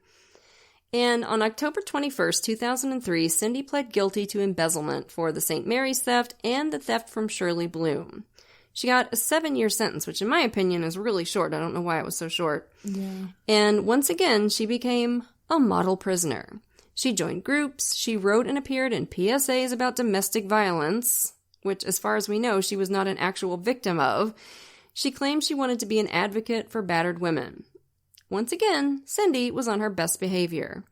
And on October 21st, 2003, Cindy pled guilty to embezzlement for the St. Mary's theft and the theft from Shirley Bloom. She got a 7-year sentence, which in my opinion is really short. I don't know why it was so short. Yeah. And once again, she became a model prisoner. She joined groups, she wrote and appeared in PSAs about domestic violence, which, as far as we know, she was not an actual victim of. She claimed she wanted to be an advocate for battered women. Once again, Cindy was on her best behavior.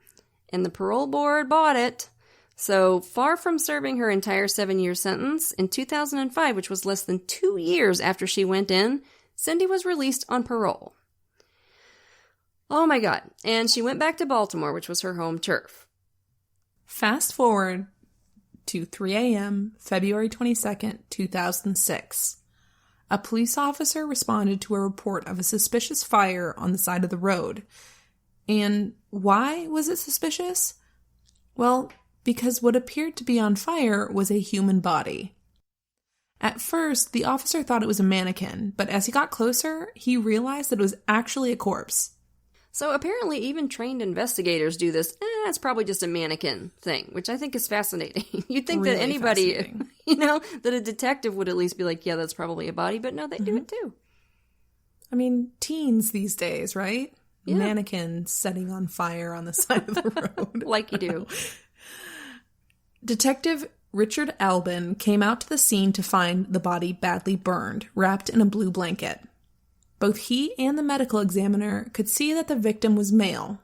And the parole board bought it. So, far from serving her entire 7-year sentence, in 2005, which was less than 2 years after she went in, Cindy was released on parole. Oh my God. And she went back to Baltimore, which was her home turf. Fast forward to 3 a.m., February 22nd, 2006. A police officer responded to a report of a suspicious fire on the side of the road. And why was it suspicious? Well, because what appeared to be on fire was a human body. At first, the officer thought it was a mannequin, but as he got closer, he realized that it was actually a corpse. So apparently even trained investigators do this, it's probably just a mannequin thing, which I think is fascinating. You'd think Really that anybody, that a detective would at least be like, yeah, that's probably a body, but no, they do it too. I mean, teens these days, right? Yeah. Mannequins setting on fire on the side of the road. Like you do. Detective Richard Albin came out to the scene to find the body badly burned, wrapped in a blue blanket. Both he and the medical examiner could see that the victim was male.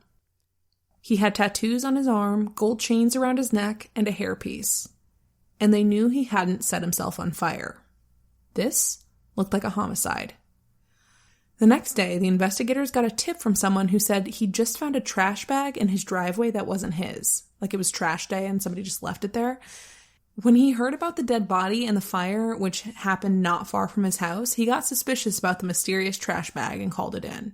He had tattoos on his arm, gold chains around his neck, and a hairpiece. And they knew he hadn't set himself on fire. This looked like a homicide. The next day, the investigators got a tip from someone who said he'd just found a trash bag in his driveway that wasn't his. Like it was trash day and somebody just left it there. When he heard about the dead body and the fire, which happened not far from his house, he got suspicious about the mysterious trash bag and called it in.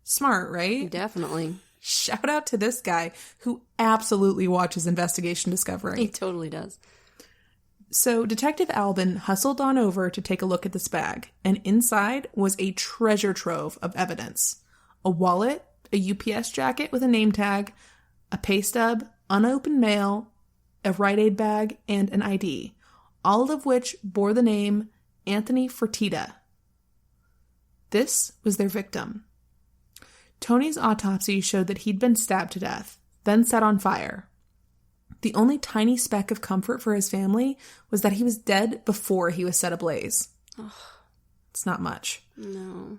Smart, right? Definitely. Shout out to this guy who absolutely watches Investigation Discovery. He totally does. So Detective Albin hustled on over to take a look at this bag, and inside was a treasure trove of evidence. A wallet, a UPS jacket with a name tag, a pay stub, unopened mail, a Rite Aid bag, and an ID, all of which bore the name Anthony Fertitta. This was their victim. Tony's autopsy showed that he'd been stabbed to death, then set on fire. The only tiny speck of comfort for his family was that he was dead before he was set ablaze. Ugh. It's not much. No.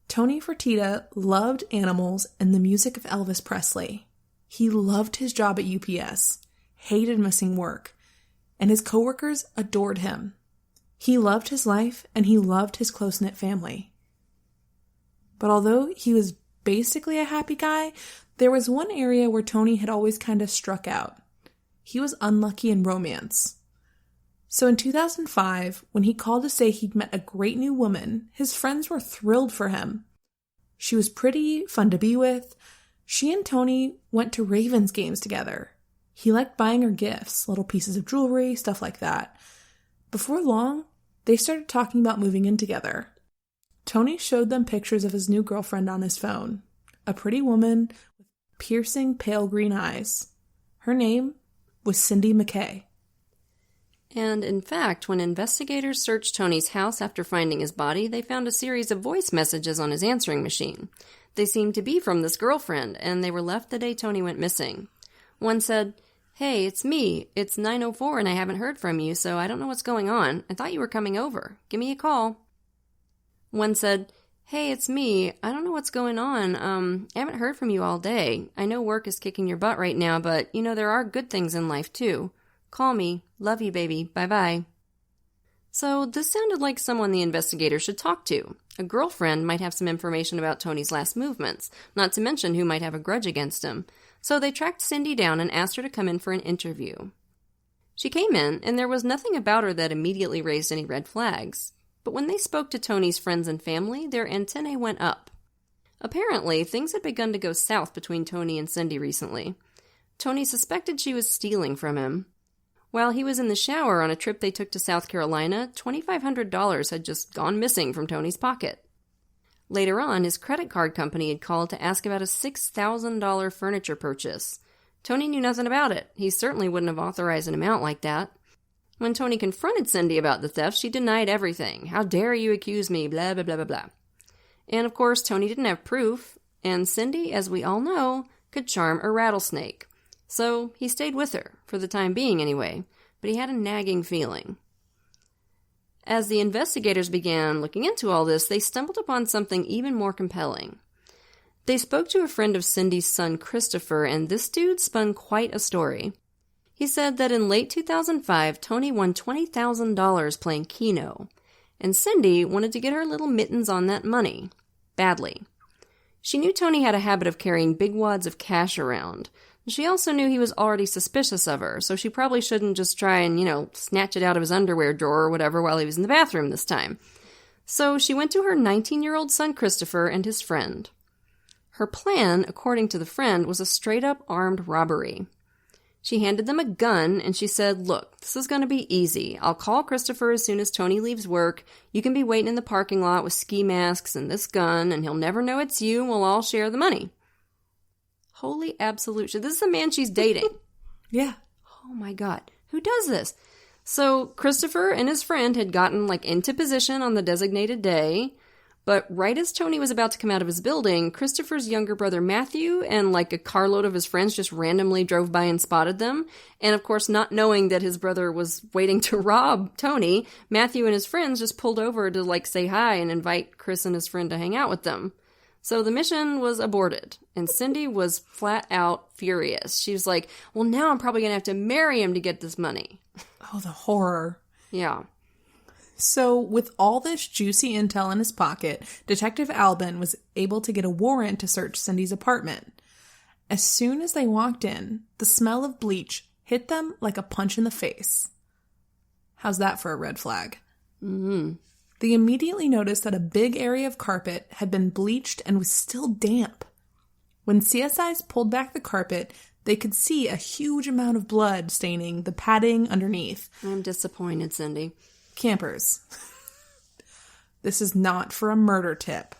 Tony Fertitta loved animals and the music of Elvis Presley. He loved his job at UPS, hated missing work, and his coworkers adored him. He loved his life, and he loved his close-knit family. But although he was basically a happy guy, there was one area where Tony had always kind of struck out. He was unlucky in romance. So in 2005, when he called to say he'd met a great new woman, his friends were thrilled for him. She was pretty, fun to be with. She and Tony went to Ravens games together. He liked buying her gifts, little pieces of jewelry, stuff like that. Before long, they started talking about moving in together. Tony showed them pictures of his new girlfriend on his phone. A pretty woman with piercing pale green eyes. Her name was Cindy McKay. And in fact, when investigators searched Tony's house after finding his body, they found a series of voice messages on his answering machine. They seemed to be from this girlfriend, and they were left the day Tony went missing. One said, "Hey, it's me. It's 9:04 and I haven't heard from you, so I don't know what's going on. I thought you were coming over. Give me a call." One said, "Hey, it's me. I don't know what's going on. I haven't heard from you all day. I know work is kicking your butt right now, but, there are good things in life, too. Call me. Love you, baby. Bye-bye." So this sounded like someone the investigator should talk to. A girlfriend might have some information about Tony's last movements, not to mention who might have a grudge against him. So they tracked Cindy down and asked her to come in for an interview. She came in, and there was nothing about her that immediately raised any red flags. But when they spoke to Tony's friends and family, their antennae went up. Apparently, things had begun to go south between Tony and Cindy recently. Tony suspected she was stealing from him. While he was in the shower on a trip they took to South Carolina, $2,500 had just gone missing from Tony's pocket. Later on, his credit card company had called to ask about a $6,000 furniture purchase. Tony knew nothing about it. He certainly wouldn't have authorized an amount like that. When Tony confronted Cindy about the theft, she denied everything. How dare you accuse me, blah, blah, blah, blah, blah. And of course, Tony didn't have proof, and Cindy, as we all know, could charm a rattlesnake. So he stayed with her, for the time being anyway, but he had a nagging feeling. As the investigators began looking into all this, they stumbled upon something even more compelling. They spoke to a friend of Cindy's son, Christopher, and this dude spun quite a story. He said that in late 2005, Tony won $20,000 playing Keno, and Cindy wanted to get her little mittens on that money. Badly. She knew Tony had a habit of carrying big wads of cash around. She also knew he was already suspicious of her, so she probably shouldn't just try and, snatch it out of his underwear drawer or whatever while he was in the bathroom this time. So she went to her 19-year-old son Christopher and his friend. Her plan, according to the friend, was a straight-up armed robbery. She handed them a gun, and she said, "Look, this is going to be easy. I'll call Christopher as soon as Tony leaves work. You can be waiting in the parking lot with ski masks and this gun, and he'll never know it's you, and we'll all share the money." Holy absolute shit. This is a man she's dating. Yeah. Oh my God. Who does this? So Christopher and his friend had gotten into position on the designated day, but right as Tony was about to come out of his building, Christopher's younger brother Matthew and a carload of his friends just randomly drove by and spotted them. And of course, not knowing that his brother was waiting to rob Tony, Matthew and his friends just pulled over to say hi and invite Chris and his friend to hang out with them. So the mission was aborted, and Cindy was flat out furious. She was like, well, now I'm probably going to have to marry him to get this money. Oh, the horror. Yeah. So with all this juicy intel in his pocket, Detective Albin was able to get a warrant to search Cindy's apartment. As soon as they walked in, the smell of bleach hit them like a punch in the face. How's that for a red flag? Mm-hmm. They immediately noticed that a big area of carpet had been bleached and was still damp. When CSIs pulled back the carpet, they could see a huge amount of blood staining the padding underneath. I'm disappointed, Cindy. Campers, this is not for a murder tip.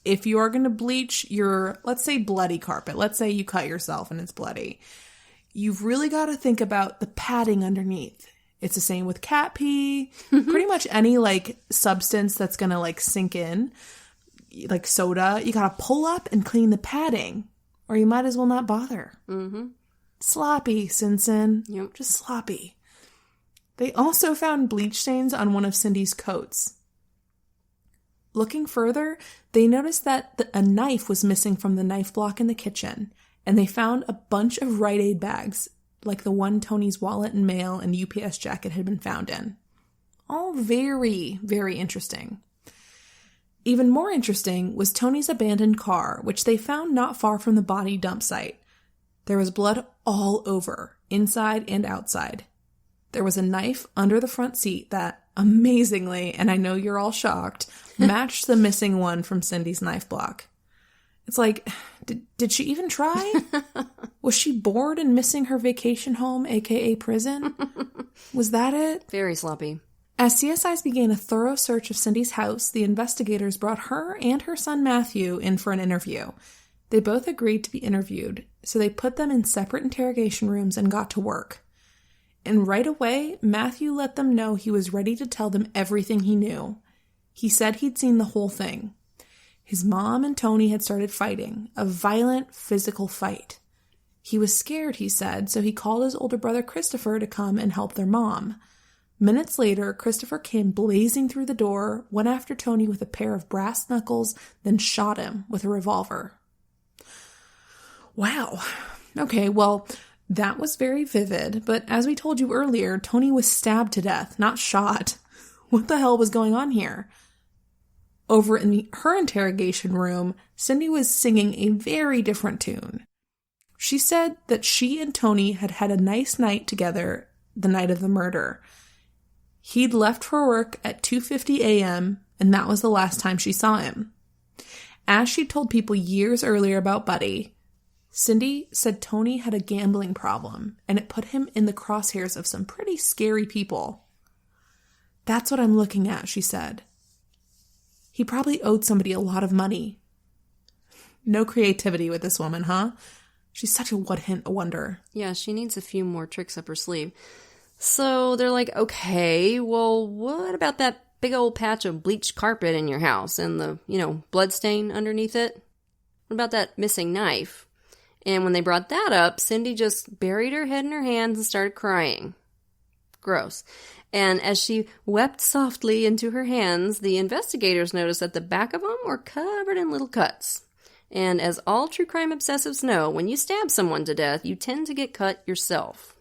If you are going to bleach your, let's say, bloody carpet, let's say you cut yourself and it's bloody, you've really got to think about the padding underneath. It's the same with cat pee, pretty much any substance that's going to sink in, like soda. You got to pull up and clean the padding, or you might as well not bother. Mm-hmm. Sloppy, Simpson. Yep. Just sloppy. They also found bleach stains on one of Cindy's coats. Looking further, they noticed that a knife was missing from the knife block in the kitchen, and they found a bunch of Rite Aid bags, like the one Tony's wallet and mail and UPS jacket had been found in. All very, very interesting. Even more interesting was Tony's abandoned car, which they found not far from the body dump site. There was blood all over, inside and outside. There was a knife under the front seat that, amazingly, and I know you're all shocked, matched the missing one from Cindy's knife block. It's did she even try? Was she bored and missing her vacation home, aka prison? Was that it? Very sloppy. As CSIs began a thorough search of Cindy's house, the investigators brought her and her son Matthew in for an interview. They both agreed to be interviewed, so they put them in separate interrogation rooms and got to work. And right away, Matthew let them know he was ready to tell them everything he knew. He said he'd seen the whole thing. His mom and Tony had started fighting, a violent physical fight. He was scared, he said, so he called his older brother Christopher to come and help their mom. Minutes later, Christopher came blazing through the door, went after Tony with a pair of brass knuckles, then shot him with a revolver. Wow. Okay, well, that was very vivid, but as we told you earlier, Tony was stabbed to death, not shot. What the hell was going on here? Over in her interrogation room, Cindy was singing a very different tune. She said that she and Tony had had a nice night together the night of the murder. He'd left for work at 2:50 a.m., and that was the last time she saw him. As she told people years earlier about Buddy, Cindy said Tony had a gambling problem, and it put him in the crosshairs of some pretty scary people. That's what I'm looking at, she said. He probably owed somebody a lot of money. No creativity with this woman, huh? She's such a one-hit wonder. Yeah, she needs a few more tricks up her sleeve. So they're like, okay, well, what about that big old patch of bleached carpet in your house and the, blood stain underneath it? What about that missing knife? And when they brought that up, Cindy just buried her head in her hands and started crying. Gross. And as she wept softly into her hands, the investigators noticed that the back of them were covered in little cuts. And as all true crime obsessives know, when you stab someone to death, you tend to get cut yourself.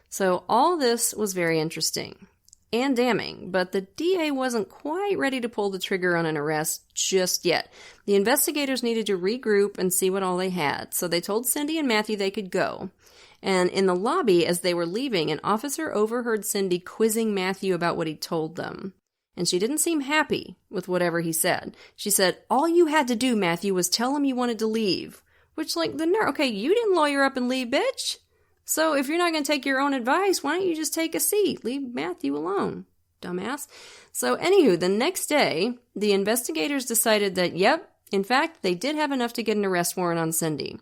So all this was very interesting and damning, but the DA wasn't quite ready to pull the trigger on an arrest just yet. The investigators needed to regroup and see what all they had, so they told Cindy and Matthew they could go. And in the lobby, as they were leaving, an officer overheard Cindy quizzing Matthew about what he'd told them. And she didn't seem happy with whatever he said. She said, all you had to do, Matthew, was tell him you wanted to leave. Which, okay, you didn't lawyer up and leave, bitch. So if you're not going to take your own advice, why don't you just take a seat? Leave Matthew alone, dumbass. So anywho, the next day, the investigators decided that, yep, in fact, they did have enough to get an arrest warrant on Cindy.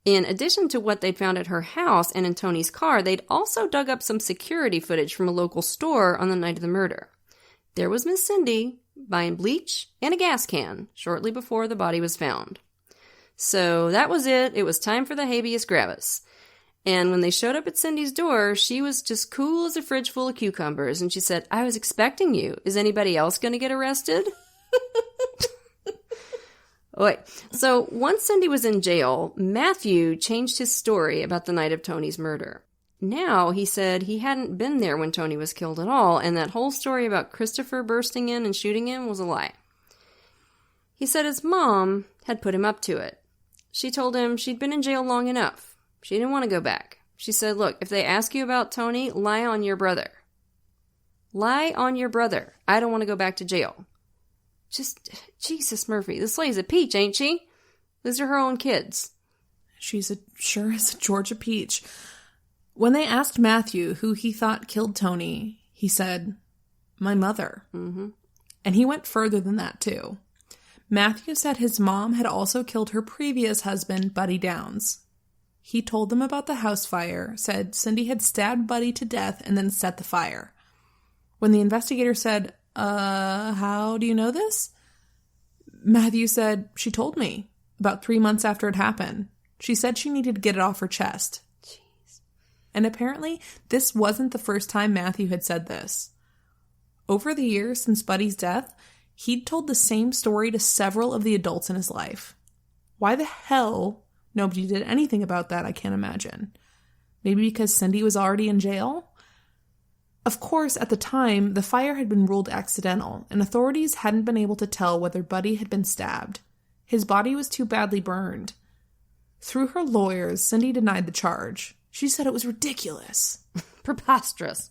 In addition to what they'd found at her house and in Tony's car, they'd also dug up some security footage from a local store on the night of the murder. There was Miss Cindy buying bleach and a gas can shortly before the body was found. So that was it. It was time for the habeas gravis. And when they showed up at Cindy's door, she was just cool as a fridge full of cucumbers. And she said, I was expecting you. Is anybody else going to get arrested? Wait. So once Cindy was in jail, Matthew changed his story about the night of Tony's murder. Now he said he hadn't been there when Tony was killed at all, and that whole story about Christopher bursting in and shooting him was a lie. He said his mom had put him up to it. She told him she'd been in jail long enough. She didn't want to go back. She said, look, if they ask you about Tony, lie on your brother. Lie on your brother. I don't want to go back to jail. Just, Jesus, Murphy, this lady's a peach, ain't she? These are her own kids. She's sure is a Georgia peach. When they asked Matthew who he thought killed Tony, he said, my mother. Mm-hmm. And he went further than that, too. Matthew said his mom had also killed her previous husband, Buddy Downs. He told them about the house fire, said Cindy had stabbed Buddy to death, and then set the fire. When the investigator said, how do you know this? Matthew said, she told me, about 3 months after it happened. She said she needed to get it off her chest. Jeez. And apparently, this wasn't the first time Matthew had said this. Over the years since Buddy's death, he'd told the same story to several of the adults in his life. Why the hell nobody did anything about that, I can't imagine. Maybe because Cindy was already in jail? Of course, at the time, the fire had been ruled accidental, and authorities hadn't been able to tell whether Buddy had been stabbed. His body was too badly burned. Through her lawyers, Cindy denied the charge. She said it was ridiculous. Preposterous.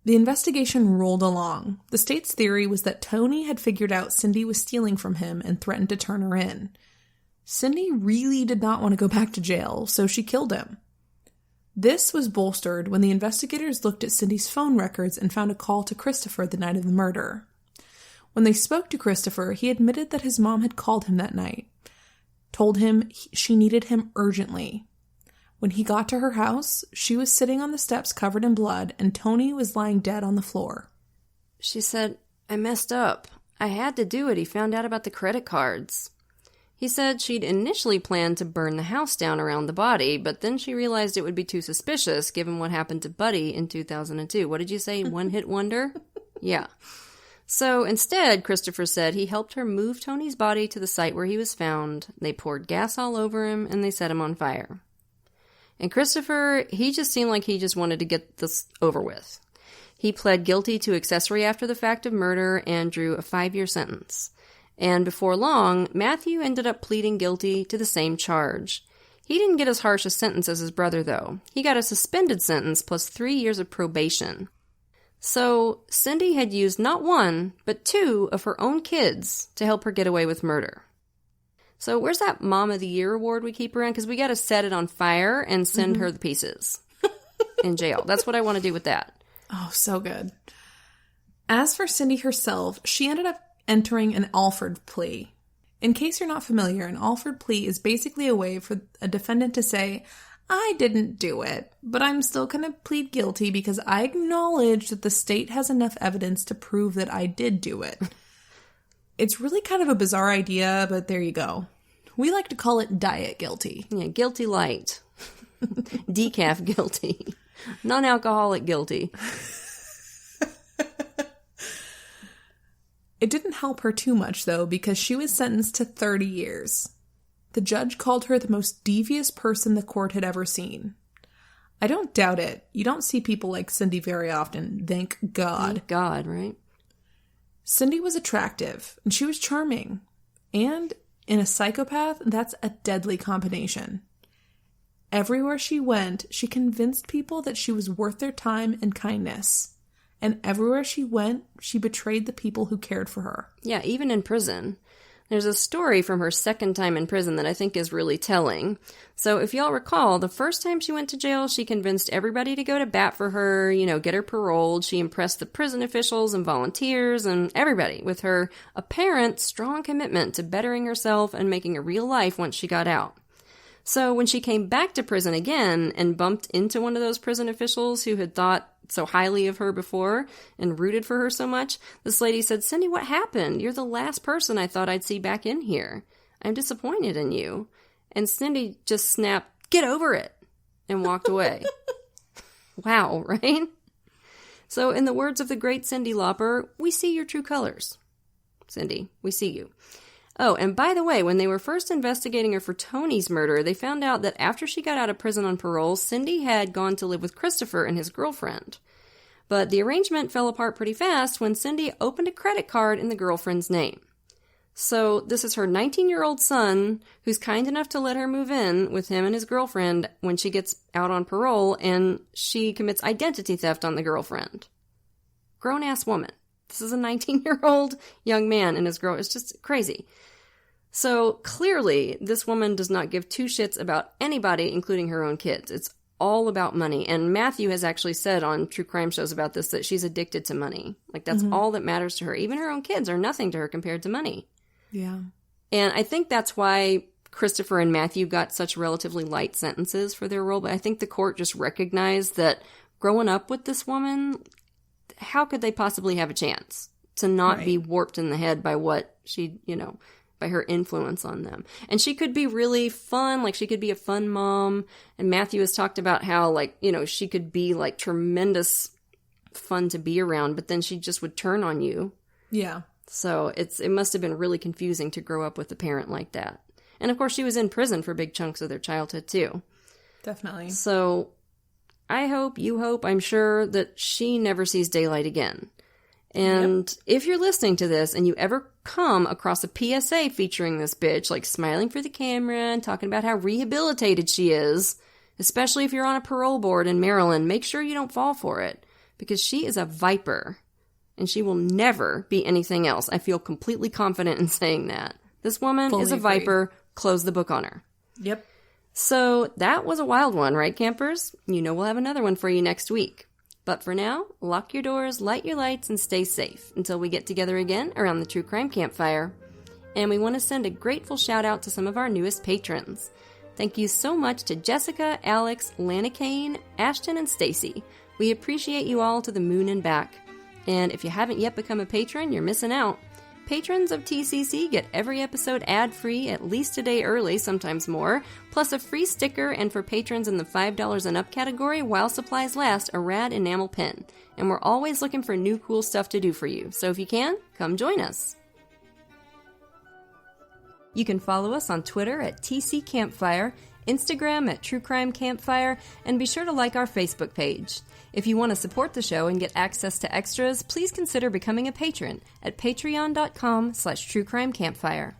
The investigation rolled along. The state's theory was that Tony had figured out Cindy was stealing from him and threatened to turn her in. Cindy really did not want to go back to jail, so she killed him. This was bolstered when the investigators looked at Cindy's phone records and found a call to Christopher the night of the murder. When they spoke to Christopher, he admitted that his mom had called him that night, told him she needed him urgently. When he got to her house, she was sitting on the steps covered in blood, and Tony was lying dead on the floor. She said, I messed up. I had to do it. He found out about the credit cards. He said she'd initially planned to burn the house down around the body, but then she realized it would be too suspicious given what happened to Buddy in 2002. What did you say? One-hit wonder? Yeah. So instead, Christopher said he helped her move Tony's body to the site where he was found. They poured gas all over him, and they set him on fire. And Christopher, he just seemed like he just wanted to get this over with. He pled guilty to accessory after the fact of murder and drew a 5-year sentence. And before long, Matthew ended up pleading guilty to the same charge. He didn't get as harsh a sentence as his brother, though. He got a suspended sentence plus 3 years of probation. So, Cindy had used not one, but 2 of her own kids to help her get away with murder. So, where's that Mom of the Year award we keep around? Because we got to set it on fire and send her the pieces in jail. That's what I want to do with that. Oh, so good. As for Cindy herself, she ended up entering an Alford plea. In case you're not familiar, an Alford plea is basically a way for a defendant to say, I didn't do it, but I'm still going to plead guilty because I acknowledge that the state has enough evidence to prove that I did do it. It's really kind of a bizarre idea, but there you go. We like to call it diet guilty. Yeah, guilty light. Decaf guilty. Non-alcoholic guilty. It didn't help her too much, though, because she was sentenced to 30 years. The judge called her the most devious person the court had ever seen. I don't doubt it. You don't see people like Cindy very often, thank God. Thank God, right? Cindy was attractive, and she was charming. And in a psychopath, that's a deadly combination. Everywhere she went, she convinced people that she was worth their time and kindness. And everywhere she went, she betrayed the people who cared for her. Yeah, even in prison. There's a story from her second time in prison that I think is really telling. So if y'all recall, the first time she went to jail, she convinced everybody to go to bat for her, get her paroled. She impressed the prison officials and volunteers and everybody with her apparent strong commitment to bettering herself and making a real life once she got out. So when she came back to prison again and bumped into one of those prison officials who had thought so highly of her before and rooted for her so much, this lady said, Cindy, what happened? You're the last person I thought I'd see back in here. I'm disappointed in you. And Cindy just snapped, get over it, and walked away. Wow, right? So in the words of the great Cyndi Lauper, we see your true colors. Cindy, we see you. Oh, and by the way, when they were first investigating her for Tony's murder, they found out that after she got out of prison on parole, Cindy had gone to live with Christopher and his girlfriend. But the arrangement fell apart pretty fast when Cindy opened a credit card in the girlfriend's name. So this is her 19-year-old son who's kind enough to let her move in with him and his girlfriend when she gets out on parole, and she commits identity theft on the girlfriend. Grown-ass woman. This is a 19-year-old young man and his girl. It's just crazy. So clearly, this woman does not give two shits about anybody, including her own kids. It's all about money. And Matthew has actually said on true crime shows about this that she's addicted to money. Like, that's all that matters to her. Even her own kids are nothing to her compared to money. Yeah. And I think that's why Christopher and Matthew got such relatively light sentences for their role. But I think the court just recognized that growing up with this woman, how could they possibly have a chance to not be warped in the head by what she, by her influence on them. And she could be really fun, like she could be a fun mom. And Matthew has talked about how, she could be tremendous fun to be around, but then she just would turn on you. Yeah. So it must have been really confusing to grow up with a parent like that. And of course she was in prison for big chunks of their childhood too. Definitely. So I hope, you hope, I'm sure that she never sees daylight again. And if you're listening to this and you ever come across a PSA featuring this bitch, smiling for the camera and talking about how rehabilitated she is, especially if you're on a parole board in Maryland, make sure you don't fall for it, because she is a viper and she will never be anything else. I feel completely confident in saying that. This woman is a viper. Close the book on her. Yep. So that was a wild one, right, campers? We'll have another one for you next week. But for now, lock your doors, light your lights, and stay safe until we get together again around the True Crime Campfire. And we want to send a grateful shout out to some of our newest patrons. Thank you so much to Jessica, Alex, Lana Kane, Ashton, and Stacy. We appreciate you all to the moon and back. And if you haven't yet become a patron, you're missing out. Patrons of TCC get every episode ad-free at least a day early, sometimes more, plus a free sticker, and for patrons in the $5 and up category, while supplies last, a rad enamel pin. And we're always looking for new cool stuff to do for you, so if you can, come join us. You can follow us on Twitter at TC Campfire, Instagram at True Crime Campfire, and be sure to like our Facebook page. If you want to support the show and get access to extras, please consider becoming a patron at patreon.com/truecrimecampfire.